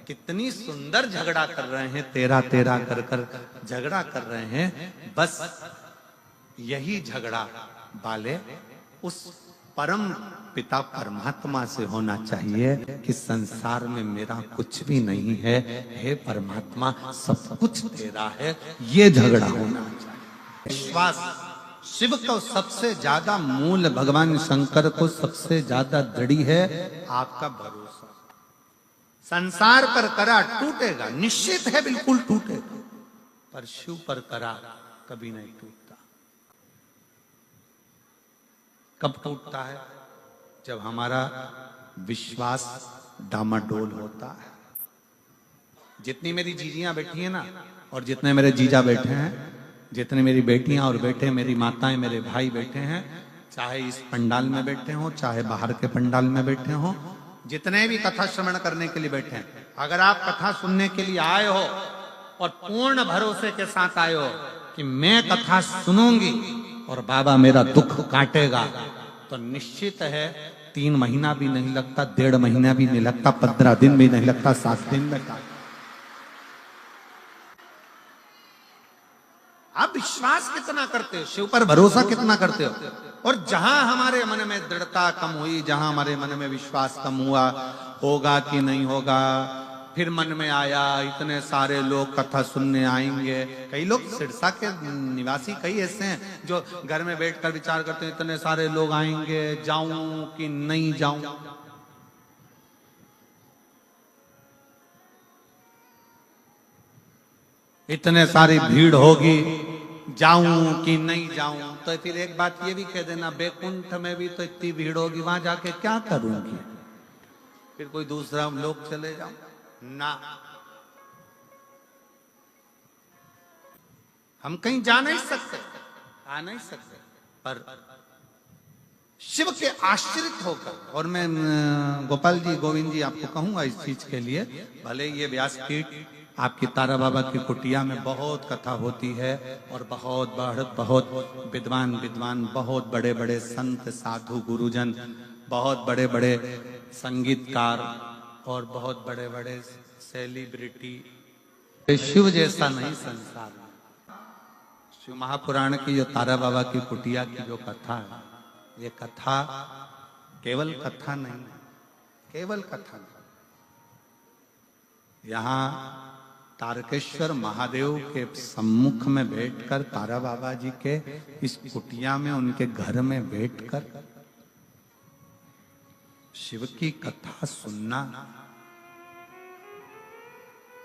Speaker 1: कितनी सुंदर झगड़ा कर रहे हैं, तेरा तेरा कर कर झगड़ा कर रहे हैं। बस यही झगड़ा बाले उस परम पिता परमात्मा से होना चाहिए कि संसार में मेरा कुछ भी नहीं है, हे परमात्मा सब कुछ तेरा है, ये झगड़ा होना चाहिए। विश्वास शिव को सबसे ज्यादा मूल, भगवान शंकर को सबसे ज्यादा दृढ़ है आपका भरोसा। संसार पर करा टूटेगा, निश्चित है, बिल्कुल टूटेगा, पर शिव पर करा कभी नहीं टूटता। कब टूटता है? जब हमारा विश्वास डामाडोल होता है। जितनी मेरी जीजियां बैठी हैं ना, और जितने मेरे जीजा बैठे हैं, जितने मेरी बेटियां और बेटे, मेरी माताएं, मेरे भाई बैठे हैं, चाहे इस पंडाल में बैठे हों, चाहे बाहर के पंडाल में बैठे हों, जितने भी कथा श्रवण करने के लिए बैठे हैं, अगर आप कथा सुनने के लिए आए हो और पूर्ण भरोसे के साथ आए हो कि मैं कथा सुनूंगी और बाबा मेरा दुख काटेगा, तो निश्चित है 3 महीना भी नहीं लगता, 1.5 महीना भी नहीं लगता, 15 दिन भी नहीं लगता, 7 दिन में काट। आप विश्वास कितना करते हो, शिव पर भरोसा कितना करते हो। और जहां हमारे मन में दृढ़ता कम हुई, जहां हमारे मन में विश्वास कम हुआ, होगा कि नहीं होगा, फिर मन में आया इतने सारे लोग कथा सुनने आएंगे। कई लोग सिरसा के निवासी कई ऐसे हैं जो घर में बैठकर विचार करते हैं, इतने सारे लोग आएंगे, जाऊं कि नहीं जाऊं। इतने सारी भीड़ होगी, जाऊं कि नहीं जाऊं। तो फिर एक बात ये भी कह देना, बैकुंठ में भी तो इतनी भीड़ होगी, वहां जाके क्या करूंगी, फिर कोई दूसरा लोग चले जाऊं ना। हम कहीं जा नहीं सकते, आ नहीं सकते, पर शिव के आश्रित होकर, और मैं गोपाल जी, गोविंद जी आपको कहूंगा इस चीज के लिए, भले ये व्यासपीठ आपकी तारा बाबा की कुटिया में बहुत कथा होती है और बहुत विद्वान बहुत बड़े बड़े संत साधु गुरुजन, बहुत बड़े बड़े संगीतकार और बहुत बड़े बड़े सेलिब्रिटी, शिव जैसा नहीं संसार में। शिव महापुराण की जो तारा बाबा की कुटिया की जो कथा है, ये कथा केवल कथा नहीं है, केवल कथा नहीं। यहां तारकेश्वर महादेव के सम्मुख में बैठकर, तारा बाबा जी के इस कुटिया में, उनके घर में बैठकर शिव की कथा सुनना,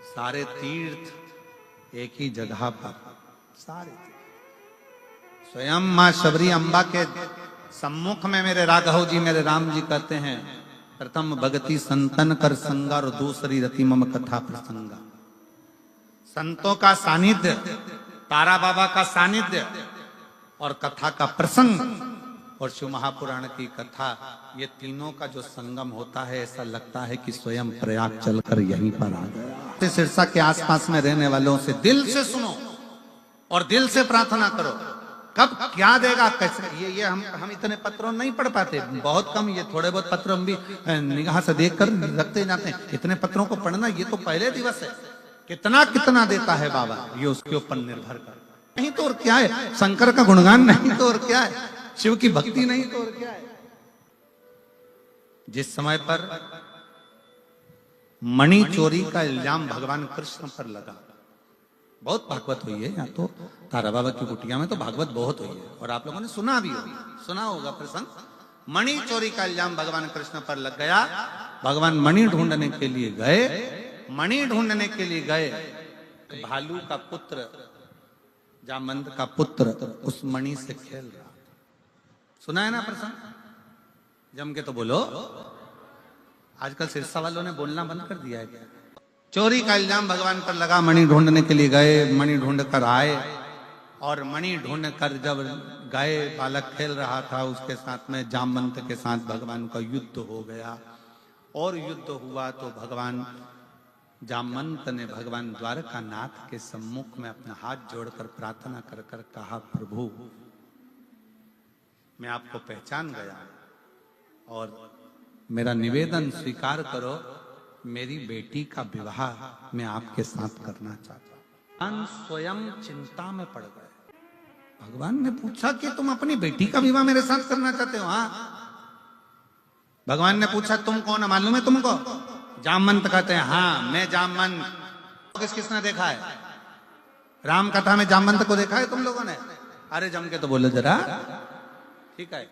Speaker 1: सारे तीर्थ एक ही जगह पर, सारे स्वयं मां शबरी अम्बा के सम्मुख में मेरे राघव जी, मेरे राम जी कहते हैं, प्रथम भगति संतन कर संगा और दूसरी रति मम कथा प्रसंगा। संतों का सानिध्य, तारा बाबा का सानिध्य और कथा का प्रसंग और शिव महापुराण की कथा, ये तीनों का जो संगम होता है, ऐसा लगता है कि स्वयं प्रयाग चलकर यहीं पर आ गया। सिरसा के आसपास में रहने वालों से दिल से सुनो और दिल से प्रार्थना करो, कब क्या देगा कैसे, ये हम इतने पत्रों नहीं पढ़ पाते, बहुत कम, ये थोड़े बहुत पत्र हम भी निगाह से देख कर रखते जाते हैं। इतने पत्रों को पढ़ना ये तो पहले दिवस है, कितना देता है बाबा, ये उसके ऊपर निर्भर कर, नहीं तो और क्या है, शंकर का गुणगान नहीं तो और क्या है, शिव की भक्ति नहीं तो और क्या है। जिस समय पर मणि चोरी का इल्जाम भगवान कृष्ण पर लगा, बहुत भागवत हुई है यहाँ तो, तारा बाबा की कुटिया में तो भागवत बहुत हुई है, और आप लोगों ने सुना भी होगा, सुना होगा प्रसंग। मणि चोरी का इल्जाम भगवान कृष्ण पर लग गया। भगवान मणि ढूंढने के लिए गए, मणि ढूंढने के लिए गए, भालू का पुत्र, जामवंत का पुत्र उस मणि से खेल रहा। सुना है ना प्रसंग? जम के तो बोलो। आजकल सिरसा वालों ने बोलना बंद कर दिया है क्या? चोरी का इल्जाम भगवान पर लगा, मणि ढूंढने के लिए गए, मणि ढूंढ कर आए, और मणि ढूंढ कर जब गए, बालक खेल रहा था, उसके साथ में जामवंत के साथ भगवान का युद्ध हो गया, और युद्ध हुआ तो भगवान जामवंत ने भगवान द्वारकानाथ के सम्मुख में अपना हाथ जोड़कर प्रार्थना कर कर कहा, प्रभु मैं आपको पहचान गया और मेरा निवेदन स्वीकार करो, मेरी बेटी का विवाह मैं आपके साथ करना चाहता हूं। भगवान स्वयं चिंता में पड़ गए। भगवान ने पूछा कि तुम अपनी बेटी का विवाह मेरे साथ करना चाहते हो? हाँ। भगवान ने पूछा तुम कौन है, मालूम है तुमको? जामवंत कहते हैं हाँ मैं जामवंत। किसने देखा है? राम कथा में जामवंत को देखा है तुम लोगों ने? अरे जम के तो बोलो जरा, ठीक है,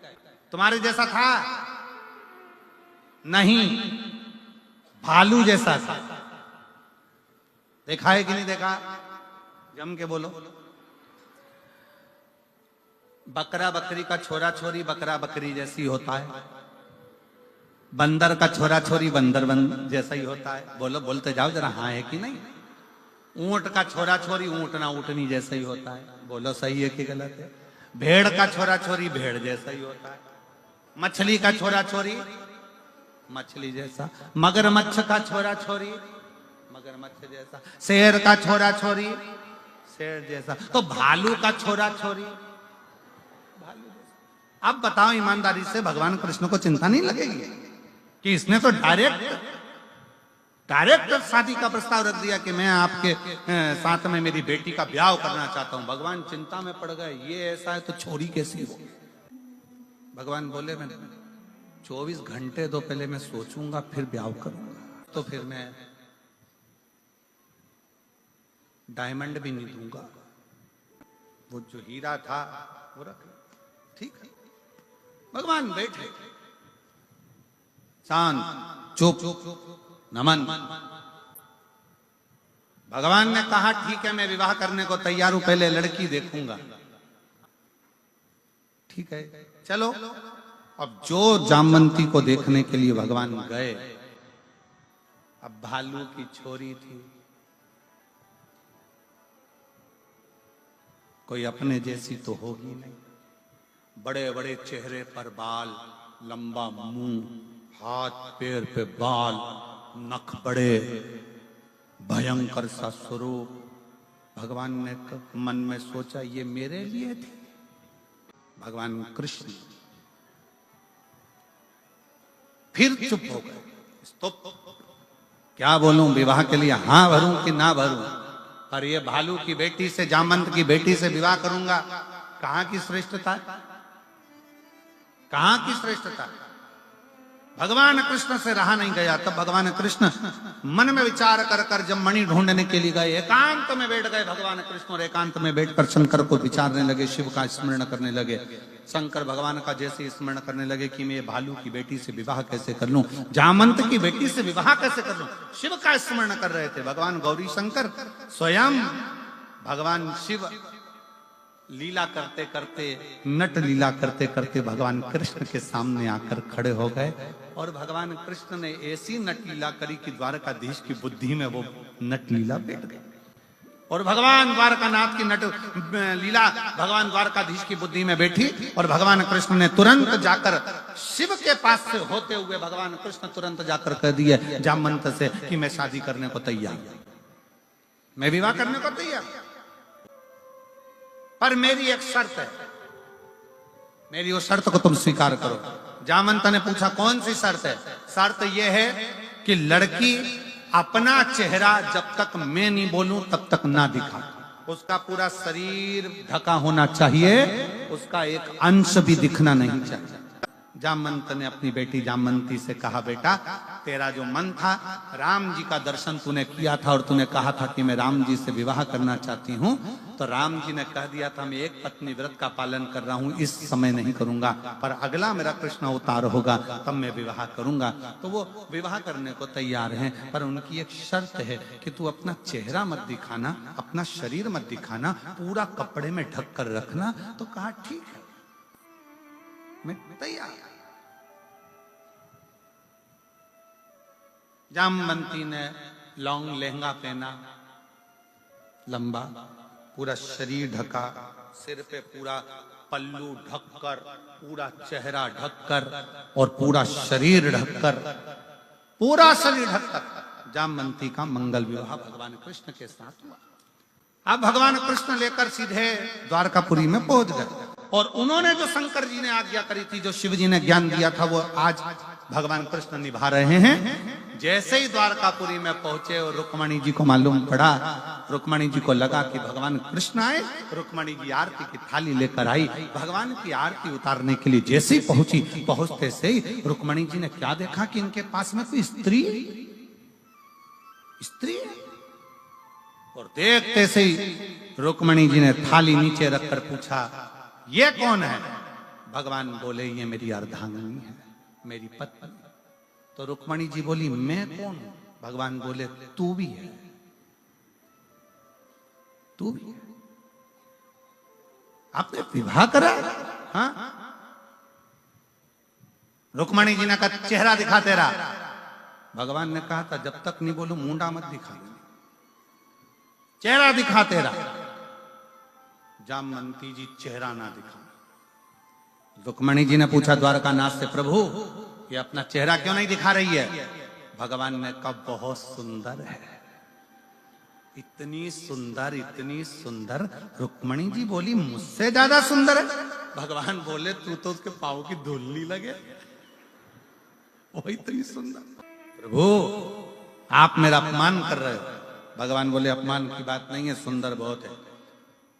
Speaker 1: तुम्हारे जैसा था? नहीं, भालू जैसा था। देखा है कि नहीं देखा? जम के बोलो। बकरा बकरी का छोरा छोरी बकरा बकरी जैसी होता है, बंदर का छोरा छोरी बंदर जैसा ही होता है। बोलो, बोलते जाओ जरा, हाँ है कि नहीं? ऊंट का छोरा छोरी ऊंटना ऊंटनी जैसा ही होता है। बोलो सही है कि गलत है? भेड़ का छोरा छोरी भेड़ जैसा ही होता है। मछली का छोरा छोरी मछली जैसा, मगरमच्छ का छोरा छोरी मगरमच्छ जैसा, शेर का छोरा छोरी शेर जैसा, तो भालू का छोरा छोरी भालू जैसा। अब बताओ ईमानदारी से, भगवान कृष्ण को चिंता नहीं लगेगी कि इसने तो डायरेक्ट शादी का प्रस्ताव रख दिया कि मैं आपके साथ में मेरी बेटी का ब्याह करना चाहता हूं। भगवान चिंता में पड़ गए, ये ऐसा है तो छोरी कैसी हो? भगवान बोले मैं 24 घंटे तो पहले मैं सोचूंगा फिर ब्याह करूंगा, तो फिर मैं डायमंड भी नहीं दूंगा, वो जो हीरा था वो रख लो। ठीक है। भगवान बैठे शांत चुप नमन। भगवान ने कहा ठीक है मैं विवाह करने को तैयार हूं, पहले लड़की देखूंगा। ठीक है चलो। अब जो जामवंती को देखने के लिए भगवान गए, अब भालू की छोरी थी, कोई अपने जैसी तो होगी नहीं। बड़े बड़े चेहरे पर बाल, लंबा मुंह, हाथ पैर पे बाल, नख बड़े, भयंकर सा स्वरूप। भगवान ने मन में सोचा ये मेरे लिए थे। भगवान कृष्ण फिर चुप हो गए। तो क्या बोलूं, विवाह के लिए हां भरूं कि ना भरूं? पर ये भालू की बेटी से, जामंत की बेटी से विवाह करूंगा, कहां की श्रेष्ठता, कहां की श्रेष्ठता? भगवान कृष्ण से रहा नहीं गया। तब भगवान कृष्ण मन में विचार कर कर जब मणि ढूंढने के लिए गए, एकांत में बैठ गए भगवान कृष्ण, और एकांत में बैठकर शंकर को विचारने लगे, शिव का स्मरण करने लगे। शंकर भगवान का जैसे स्मरण करने लगे कि मैं भालू की बेटी से विवाह कैसे कर लूं, जामंत की बेटी से विवाह कैसे कर लूं, शिव का स्मरण कर रहे थे भगवान गौरी शंकर। स्वयं भगवान शिव लीला करते करते, नट लीला करते करते भगवान कृष्ण के सामने आकर खड़े हो गए। और भगवान कृष्ण ने ऐसी नट लीला करी कि द्वारकाधीश की बुद्धि में वो नट लीला बैठ गई। और भगवान द्वारकानाथ की नट लीला भगवान द्वारकाधीश की बुद्धि में बैठी। और भगवान कृष्ण ने तुरंत जाकर शिव के पास से होते हुए भगवान कृष्ण तुरंत जाकर कह दिए जामंत से कि मैं शादी करने को तैयार, मैं विवाह करने को तैयार, पर मेरी एक शर्त है, मेरी वो शर्त को तुम स्वीकार करो। जामंत ने पूछा कौन सी शर्त है? शर्त यह है कि लड़की अपना चेहरा जब तक मैं नहीं बोलूं तब तक ना दिखा, उसका पूरा शरीर ढका होना चाहिए, उसका एक अंश भी दिखना नहीं चाहिए। जामंत ने अपनी बेटी जामंती से कहा, बेटा तेरा जो मन था, राम जी का दर्शन तूने किया था और तूने कहा था कि मैं राम जी से विवाह करना चाहती हूँ, तो राम जी ने कह दिया था मैं एक पत्नी व्रत का पालन कर रहा हूँ, इस समय नहीं करूंगा, पर अगला मेरा कृष्ण अवतार होगा तब मैं विवाह करूंगा। तो वो विवाह करने को तैयार हैं, पर उनकी एक शर्त है कि तू अपना चेहरा मत दिखाना, अपना शरीर मत दिखाना, पूरा कपड़े में ढक कर रखना। तो कहा ठीक है, मैं तैयार। जामवंती ने लॉन्ग लहंगा पहना, लंबा, पूरा शरीर ढका, सिर पे पूरा पल्लू ढककर, पूरा चेहरा ढककर और पूरा शरीर ढककर, पूरा शरीर ढककर जामवंती का मंगल विवाह भगवान कृष्ण के साथ हुआ। अब भगवान कृष्ण लेकर सीधे द्वारकापुरी में पहुंच गए। और उन्होंने जो शंकर जी ने आज्ञा करी थी, जो शिव जी ने ज्ञान दिया था, वो आज भगवान कृष्ण निभा रहे हैं। जैसे ही द्वारकापुरी में पहुंचे और रुक्मणी जी को मालूम पड़ा, रुक्मणी जी को लगा कि भगवान कृष्ण आए, रुक्मणी जी आरती की थाली लेकर आई। भगवान की आरती उतारने के लिए जैसे ही पहुंची, पहुंचते से ही रुक्मणी जी ने क्या देखा कि इनके पास में कोई स्त्री है। और देखते से ही रुक्मणी जी ने थाली नीचे रखकर पूछा ये कौन है? भगवान बोले ये मेरी अर्धांगिनी है, मेरी पत्नी। तो रुक्मणी जी बोली मैं कौन हूं? भगवान बोले तू भी है, तू भी है। आपने विवाह करा? हाँ। रुक्मणी जी ने कहा चेहरा दिखा तेरा। भगवान ने कहा था जब तक नहीं बोलूं मुंडा मत दिखा, चेहरा दिखा तेरा। जामवंती जी चेहरा ना दिखा। रुक्मणी जी ने पूछा द्वारकानाथ से, प्रभु ये अपना चेहरा क्यों नहीं दिखा रही है? भगवान ने कहा बहुत सुंदर है, इतनी सुंदर, इतनी सुंदर। रुक्मणी जी बोली मुझसे ज्यादा सुंदर है? भगवान बोले तू तो उसके पाँव की धूल नहीं लगे, वो इतनी सुंदर। प्रभु आप मेरा अपमान कर रहे हो। भगवान बोले अपमान की बात नहीं है, सुंदर बहुत है।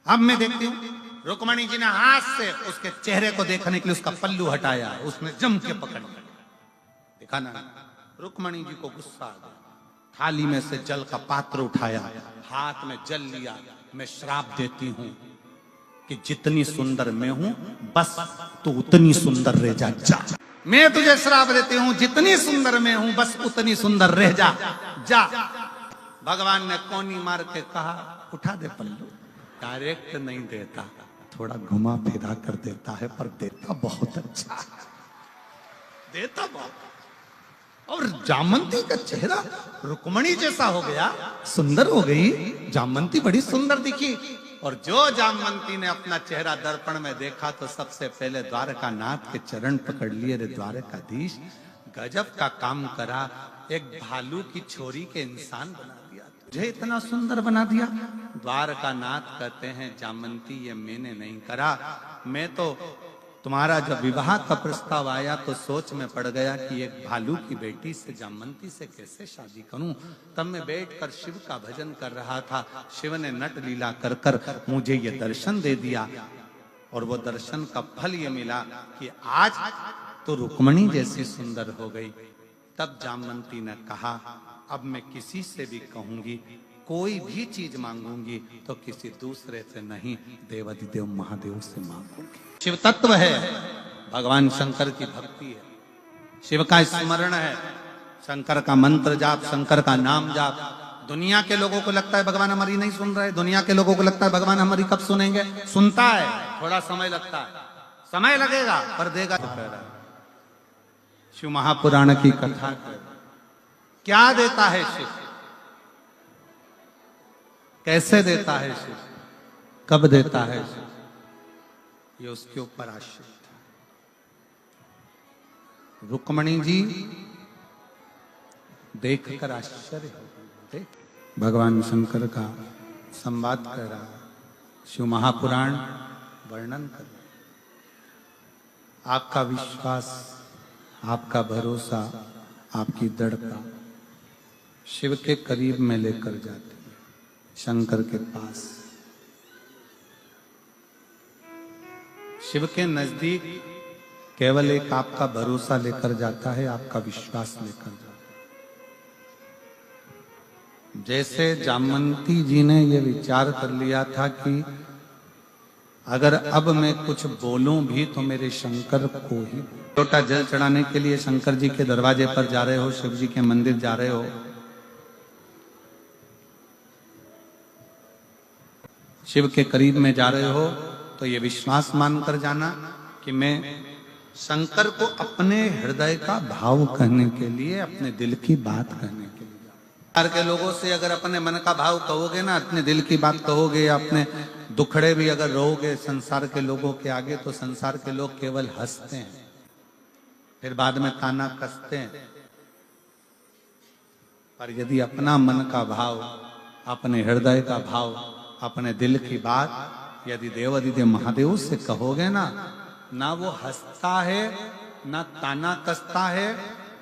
Speaker 1: अब मैं देखती हूँ। रुक्मणी जी ने हाथ से उसके चेहरे को देखने के लिए उसका पल्लू हटाया, उसने जम के पकड़ लिया, देखा ना। रुक्मणी जी को गुस्सा आ गया, थाली में से जल का पात्र उठाया, हाथ में जल लिया। मैं श्राप देती हूं कि जितनी सुंदर मैं हूं बस तू उतनी सुंदर रह जा। मैं तुझे श्राप देती हूं, जितनी सुंदर मैं हूं बस उतनी सुंदर रह जा। भगवान ने कोनी मार के कहा उठा दे पल्लू। डायरेक्ट नहीं देता, थोड़ा घुमा फिरा कर देता है, पर देता बहुत अच्छा, देता बहुत। और जामंती का चेहरा रुक्मणी जैसा हो गया, सुंदर हो गई। जामंती बड़ी सुंदर दिखी। और जो जामवंती ने अपना चेहरा दर्पण में देखा तो सबसे पहले द्वारकानाथ के चरण पकड़ लिए। रे द्वारकाधीश, गजब का काम करा, एक भालू की छोरी के इंसान बना दिया, तुझे इतना सुंदर बना दिया। द्वारकानाथ कहते हैं, जामवंती ये मैंने नहीं करा, मैं तो तुम्हारा जब विवाह का प्रस्ताव आया तो सोच में पड़ गया कि एक भालू की बेटी से, जामवंती से कैसे शादी करूं। तब मैं बैठकर शिव का भजन कर रहा था। शिव ने नट लीला कर कर मुझे ये दर्शन दे दिया और वो दर्शन का फल ये मिला कि आज तो रुक्मणी जैसी सुंदर हो गई। तब जामवंती ने कहा, अब मैं किसी से भी कहूंगी, कोई भी चीज मांगूंगी तो किसी दूसरे से नहीं, देवाधिदेव महादेव से मांगूंगी। शिव तत्व है, भगवान शंकर की भक्ति है, शिव का स्मरण है, शंकर का मंत्र जाप, शंकर का नाम जाप। दुनिया के लोगों को लगता है भगवान हमारी नहीं सुन रहे, दुनिया के लोगों को लगता है भगवान हमारी कब सुनेंगे। सुनता है, थोड़ा समय लगता है, समय लगेगा पर देगा। शिव महापुराण की कथा क्या देता है शिव, कैसे देता है शिव, कब देता है शिव, ये उसके ऊपर आश्रित है। रुक्मणी जी देखकर आश्चर्य हो गए। भगवान शंकर का संवाद कर रहा है, शिव महापुराण वर्णन कर रहा है। आपका विश्वास, आपका भरोसा, आपकी दृढ़ता शिव के करीब में लेकर जाती है, शंकर के पास। शिव के नजदीक केवल एक आपका भरोसा लेकर जाता है, आपका विश्वास लेकर जाता है। जैसे जामवंती जी ने यह विचार कर लिया था कि अगर अब मैं कुछ बोलूं भी तो मेरे शंकर को ही। लोटा जल चढ़ाने के लिए शंकर जी के दरवाजे पर जा रहे हो, शिव जी के मंदिर जा रहे हो, शिव के करीब में जा रहे हो तो ये विश्वास मानकर जाना कि मैं शंकर को अपने हृदय का भाव कहने के लिए, अपने दिल की बात कहने के लिए। संसार के लोगों से अगर अपने मन का भाव कहोगे ना, अपने दिल की बात कहोगे, अपने दुखड़े भी अगर रहोगे संसार के लोगों के आगे, तो संसार के लोग केवल हंसते हैं, फिर बाद में ताना कसते हैं। पर यदि अपना मन का भाव, अपने हृदय का भाव, अपने दिल की बात यदि देवाधिदेव महादेव से कहोगे ना, ना वो हंसता है ना ताना कसता है,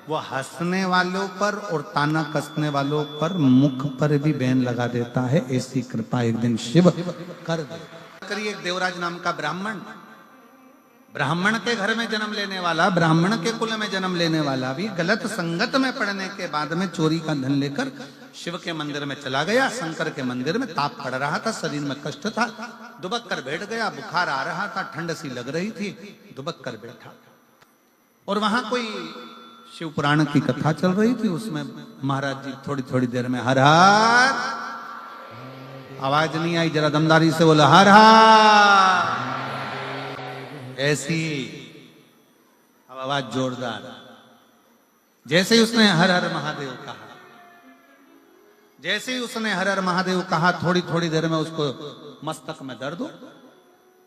Speaker 1: वो हंसने वालों पर और ताना कसने वालों पर मुख पर भी बैन लगा देता है। ऐसी कृपा एक दिन शिव कर दे। करिए, एक देवराज नाम का ब्राह्मण, ब्राह्मण के घर में जन्म लेने वाला, ब्राह्मण के कुल में जन्म लेने वाला भी गलत संगत में पड़ने के बाद में चोरी का धन लेकर शिव के मंदिर में चला गया। शंकर के मंदिर में ताप पड़ रहा था, शरीर में कष्ट था, दुबक कर बैठ गया। बुखार आ रहा था, ठंड सी लग रही थी, दुबक कर बैठा। और वहां कोई शिव पुराण की कथा चल रही थी, उसमें महाराज जी थोड़ी थोड़ी देर में हर हर, आवाज नहीं आई, जरा दमदारी से बोला हर हर, ऐसी अब आवाज जोरदार। जैसे ही उसने हर हर महादेव कहा, जैसे ही उसने हर हर महादेव कहा, थोड़ी थोड़ी देर में उसको मस्तक में दर्द हो,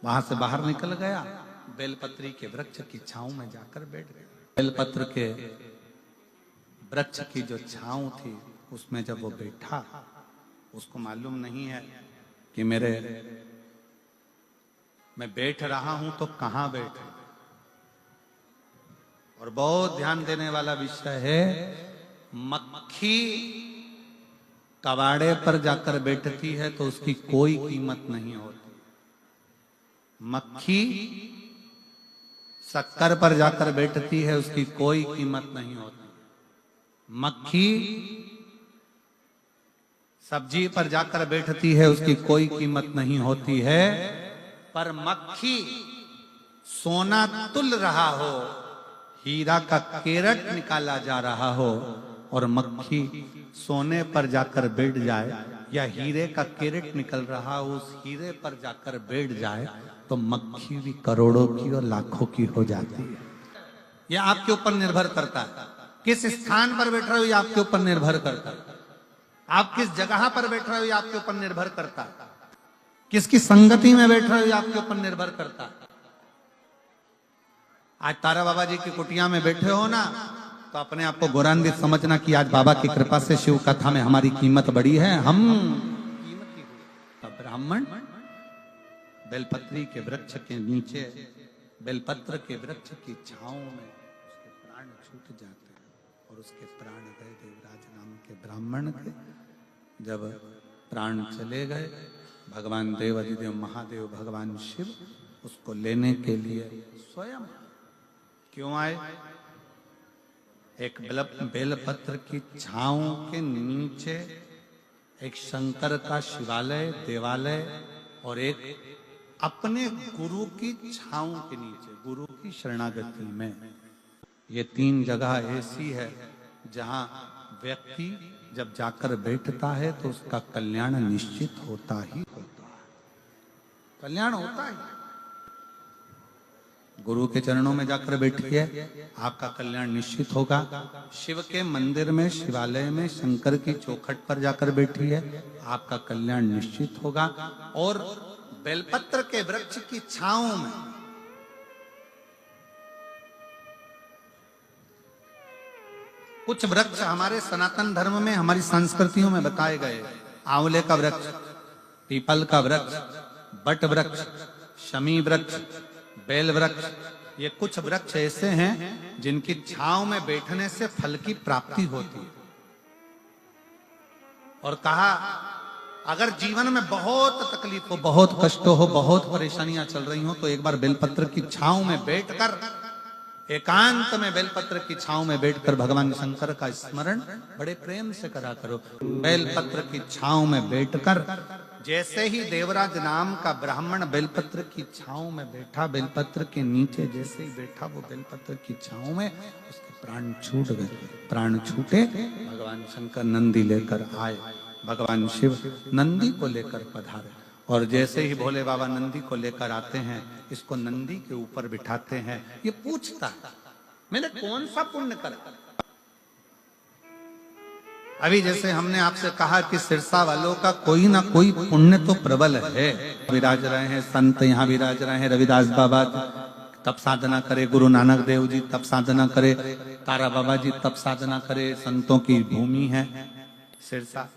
Speaker 1: वहां से बाहर निकल गया। बेलपत्री के वृक्ष की छांव में जाकर बैठ गया। बेलपत्र के वृक्ष की जो छांव थी उसमें जब वो बैठा, उसको मालूम नहीं है कि मैं बैठ रहा हूं तो कहां बैठा। और बहुत ध्यान देने वाला विषय है, मक्खी कबाड़े पर जाकर बैठती है तो उसकी कोई कीमत नहीं होती। मक्खी शक्कर पर जाकर बैठती है, उसकी कोई कीमत नहीं होती। मक्खी सब्जी पर जाकर बैठती है, उसकी कोई कीमत नहीं होती है। पर मक्खी सोना तुल रहा हो, हीरा का केरट निकाला जा रहा हो, और मक्खी सोने पर जाकर बैठ जाए या हीरे का केरट निकल रहा हो, उस हीरे पर जाकर बैठ जाए तो मक्खी भी करोड़ों की और लाखों की हो जाती है। यह आपके ऊपर निर्भर करता है। किस स्थान पर बैठ रहे हो ये आपके ऊपर निर्भर करता है। आप किस जगह पर बैठ रहे हो ये आपके ऊपर निर्भर करता है। किसकी संगति में बैठ रहे हो ये आपके ऊपर निर्भर करता है। आज तारा बाबा जी की कुटिया में बैठे हो ना, तो अपने आप को गौरवान्वित समझना कि आज बाबा की कृपा से शिव कथा में हमारी कीमत बढ़ी है। हम कीमती हुए। ब्राह्मण बेलपत्री के वृक्ष के नीचे, बेलपत्र के वृक्ष की छांव में उसके प्राण छूट जाते हैं और उसके प्राण गए देवराज नाम के ब्राह्मण के। जब प्राण चले गए, भगवान देव अधिदेव महादेव भगवान शिव उसको लेने के लिए स्वयं क्यों आए? एक बेलपत्र की छांव के नीचे एक शंकर का शिवालय देवालय और एक अपने गुरु की छांव के नीचे गुरु की शरणागति में। ये तीन जगह ऐसी है जहां व्यक्ति जब जाकर बैठता है तो उसका कल्याण निश्चित होता ही होता है। कल्याण होता है। गुरु के चरणों में जाकर बैठिए, आपका कल्याण निश्चित होगा। शिव के मंदिर में, शिवालय में, शंकर की चौखट पर जाकर बैठिए, आपका कल्याण निश्चित होगा। और बेलपत्र के वृक्ष की छांव में कुछ वृक्ष हमारे सनातन धर्म में, हमारी संस्कृतियों में बताए गए। आंवले का वृक्ष, पीपल का वृक्ष, बट वृक्ष, शमी वृक्ष, बेल वृक्ष, ये कुछ वृक्ष ऐसे हैं जिनकी छांव में बैठने से फल की प्राप्ति होती है। और कहा अगर जीवन में बहुत तकलीफ हो, बहुत कष्ट हो, बहुत परेशानियां चल रही हो, तो एक बार बेलपत्र की छांव में बैठकर, एकांत में बेलपत्र की छांव में बैठकर भगवान शंकर का स्मरण बड़े प्रेम से करा करो। बेलपत्र की छांव में बैठकर जैसे ही देवराज नाम का ब्राह्मण बेलपत्र की छांव में बैठा, बेलपत्र के नीचे जैसे ही बैठा, वो बेलपत्र की छांव में उसके प्राण छूट गए। प्राण छूटे, भगवान शंकर नंदी लेकर आए। भगवान शिव नंदी को लेकर पधारे और जैसे ही भोले बाबा नंदी को लेकर आते हैं, इसको नंदी के ऊपर बिठाते हैं। ये पूछता है मैंने कौन सा पुण्य करा। अभी जैसे हमने आपसे कहा कि सिरसा वालों का कोई ना कोई पुण्य तो प्रबल है। विराज रहे हैं संत, यहाँ विराज रहे हैं रविदास बाबा तप साधना करे, गुरु नानक देव जी तप साधना करे, तारा बाबा जी तप साधना करे। संतों की भूमि है सिरसा।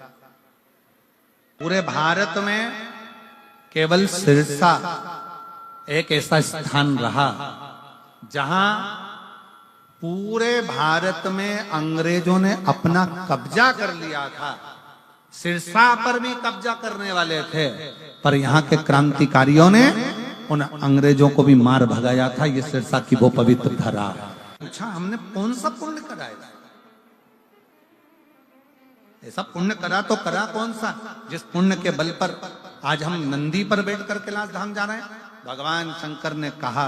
Speaker 1: पूरे भारत में केवल सिरसा एक ऐसा स्थान रहा जहां पूरे भारत में अंग्रेजों ने अपना कब्जा कर लिया था। सिरसा पर भी कब्जा करने वाले थे, पर यहाँ के क्रांतिकारियों ने उन अंग्रेजों को भी मार भगाया था। ये सिरसा की वो पवित्र धरा। पूछा हमने कौन सा पुण्य कराया? ऐसा पुण्य करा तो करा कौन सा, जिस पुण्य के बल पर आज हम नंदी पर बैठकर कैलाश धाम जा रहे हैं। भगवान शंकर ने कहा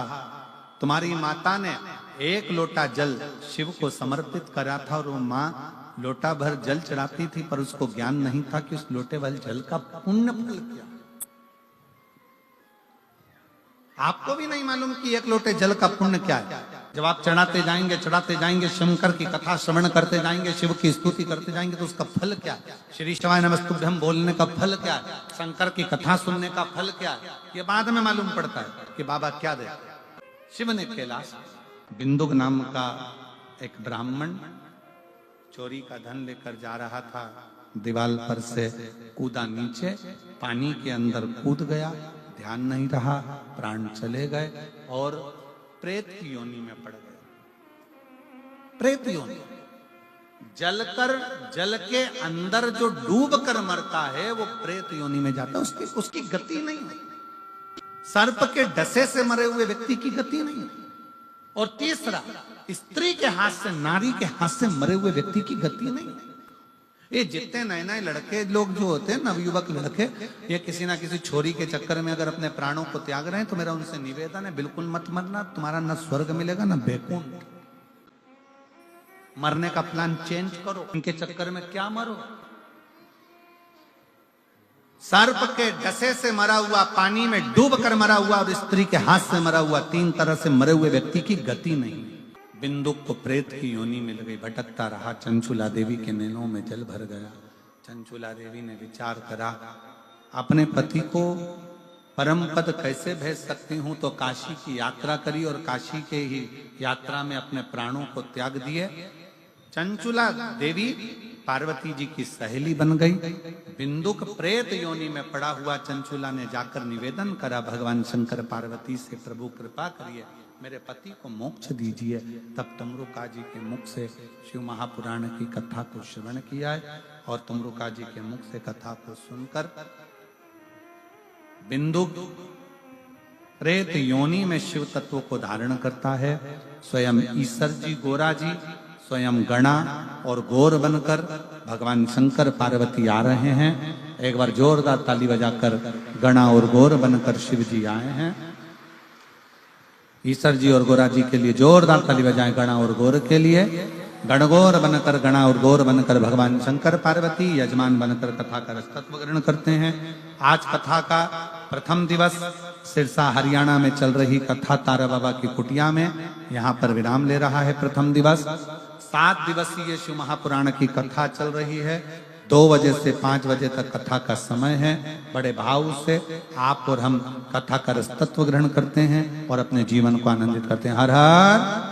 Speaker 1: तुम्हारी माता ने एक लोटा जल शिव को समर्पित करा था और वो माँ लोटा भर जल चढ़ाती थी, पर उसको ज्ञान नहीं था कि उस लोटे भर जल का पुण्य फल क्या। आपको भी नहीं मालूम कि एक लोटे जल का पुण्य क्या है। जब आप चढ़ाते जाएंगे, शंकर की कथा श्रवण करते जाएंगे, शिव की स्तुति करते जाएंगे, तो उसका फल क्या है। श्री शिवाय नमस्तुभ्यं बोलने का फल क्या है, शंकर की कथा सुनने का फल क्या है, ये बाद में मालूम पड़ता है कि बाबा क्या दे। शिव ने कैलाश, बिंदुक नाम का एक ब्राह्मण चोरी का धन लेकर जा रहा था, दीवार पर से कूदा नीचे, पानी के अंदर कूद गया, ध्यान नहीं रहा, प्राण चले गए और प्रेत की योनि में पड़ गए। प्रेत योनि, जल के अंदर जो डूब कर मरता है वो प्रेत योनि में जाता है। उसकी गति नहीं है। सर्प के डसे से मरे हुए व्यक्ति की गति नहीं है। और तीसरा, स्त्री के हाथ से, नारी के हाथ से मरे हुए व्यक्ति की गति नहीं है। ये जितने नए नए लड़के लोग जो होते हैं, नवयुवक लड़के, ये किसी ना किसी छोरी के चक्कर में अगर अपने प्राणों को त्याग रहे हैं, तो मेरा उनसे निवेदन है बिल्कुल मत मरना। तुम्हारा न स्वर्ग मिलेगा न बैकुंठ। मरने का प्लान चेंज करो, इनके चक्कर में क्या मरो। सर्प के डसे से मरा हुआ, पानी में डूब कर मरा हुआ और स्त्री के हाथ से मरा हुआ, तीन तरह से मरे हुए व्यक्ति की गति नहीं। बिंदुक को प्रेत की योनि मिल गई, भटकता रहा, चंचुला देवी के नैनों में जल भर गया। चंचुला देवी ने विचार करा, अपने पति को परम पद कैसे भेज सकती हूं, तो काशी की यात्रा करी और काशी के ही यात्रा में अपने प्राणों को त्याग दिए। चंचुला देवी पार्वती जी की सहेली बन गई। बिंदुक प्रेत योनि में पड़ा हुआ चंचुला ने जाकर निवेदन करा भगवान शंकर पार्वती से, प्रभु कृपा करिए मेरे पति को मोक्ष दीजिए। तब तमरुका जी के मुख से शिव महापुराण की कथा को श्रवण किया है और तमरुका जी के मुख से कथा को सुनकर बिंदुक प्रेत योनि में शिव तत्व को धारण करता है। स्वयं ईश्वर जी, गोरा जी, स्वयं गणा और गौर बनकर भगवान शंकर पार्वती आ रहे हैं। एक बार जोरदार ताली बजाकर गणा और गौर बनकर शिव जी आए हैं। ईश्वर जी और गोरा जी के लिए जोरदार ताली बजाएं, गणा और गौर के लिए। गणगौर बनकर, गणा और गौर बनकर भगवान शंकर पार्वती यजमान बनकर कथा का रसतत्व ग्रहण करते हैं। आज कथा का प्रथम दिवस सिरसा हरियाणा में चल रही कथा तारा बाबा की कुटिया में यहाँ पर विराम ले रहा है। प्रथम दिवस 7 दिवसीय शिव महापुराण की कथा चल रही है। 2 बजे से 5 बजे तक कथा का समय है। बड़े भाव से आप और हम कथा का रसतत्व ग्रहण करते हैं और अपने जीवन को आनंदित करते हैं। हर हर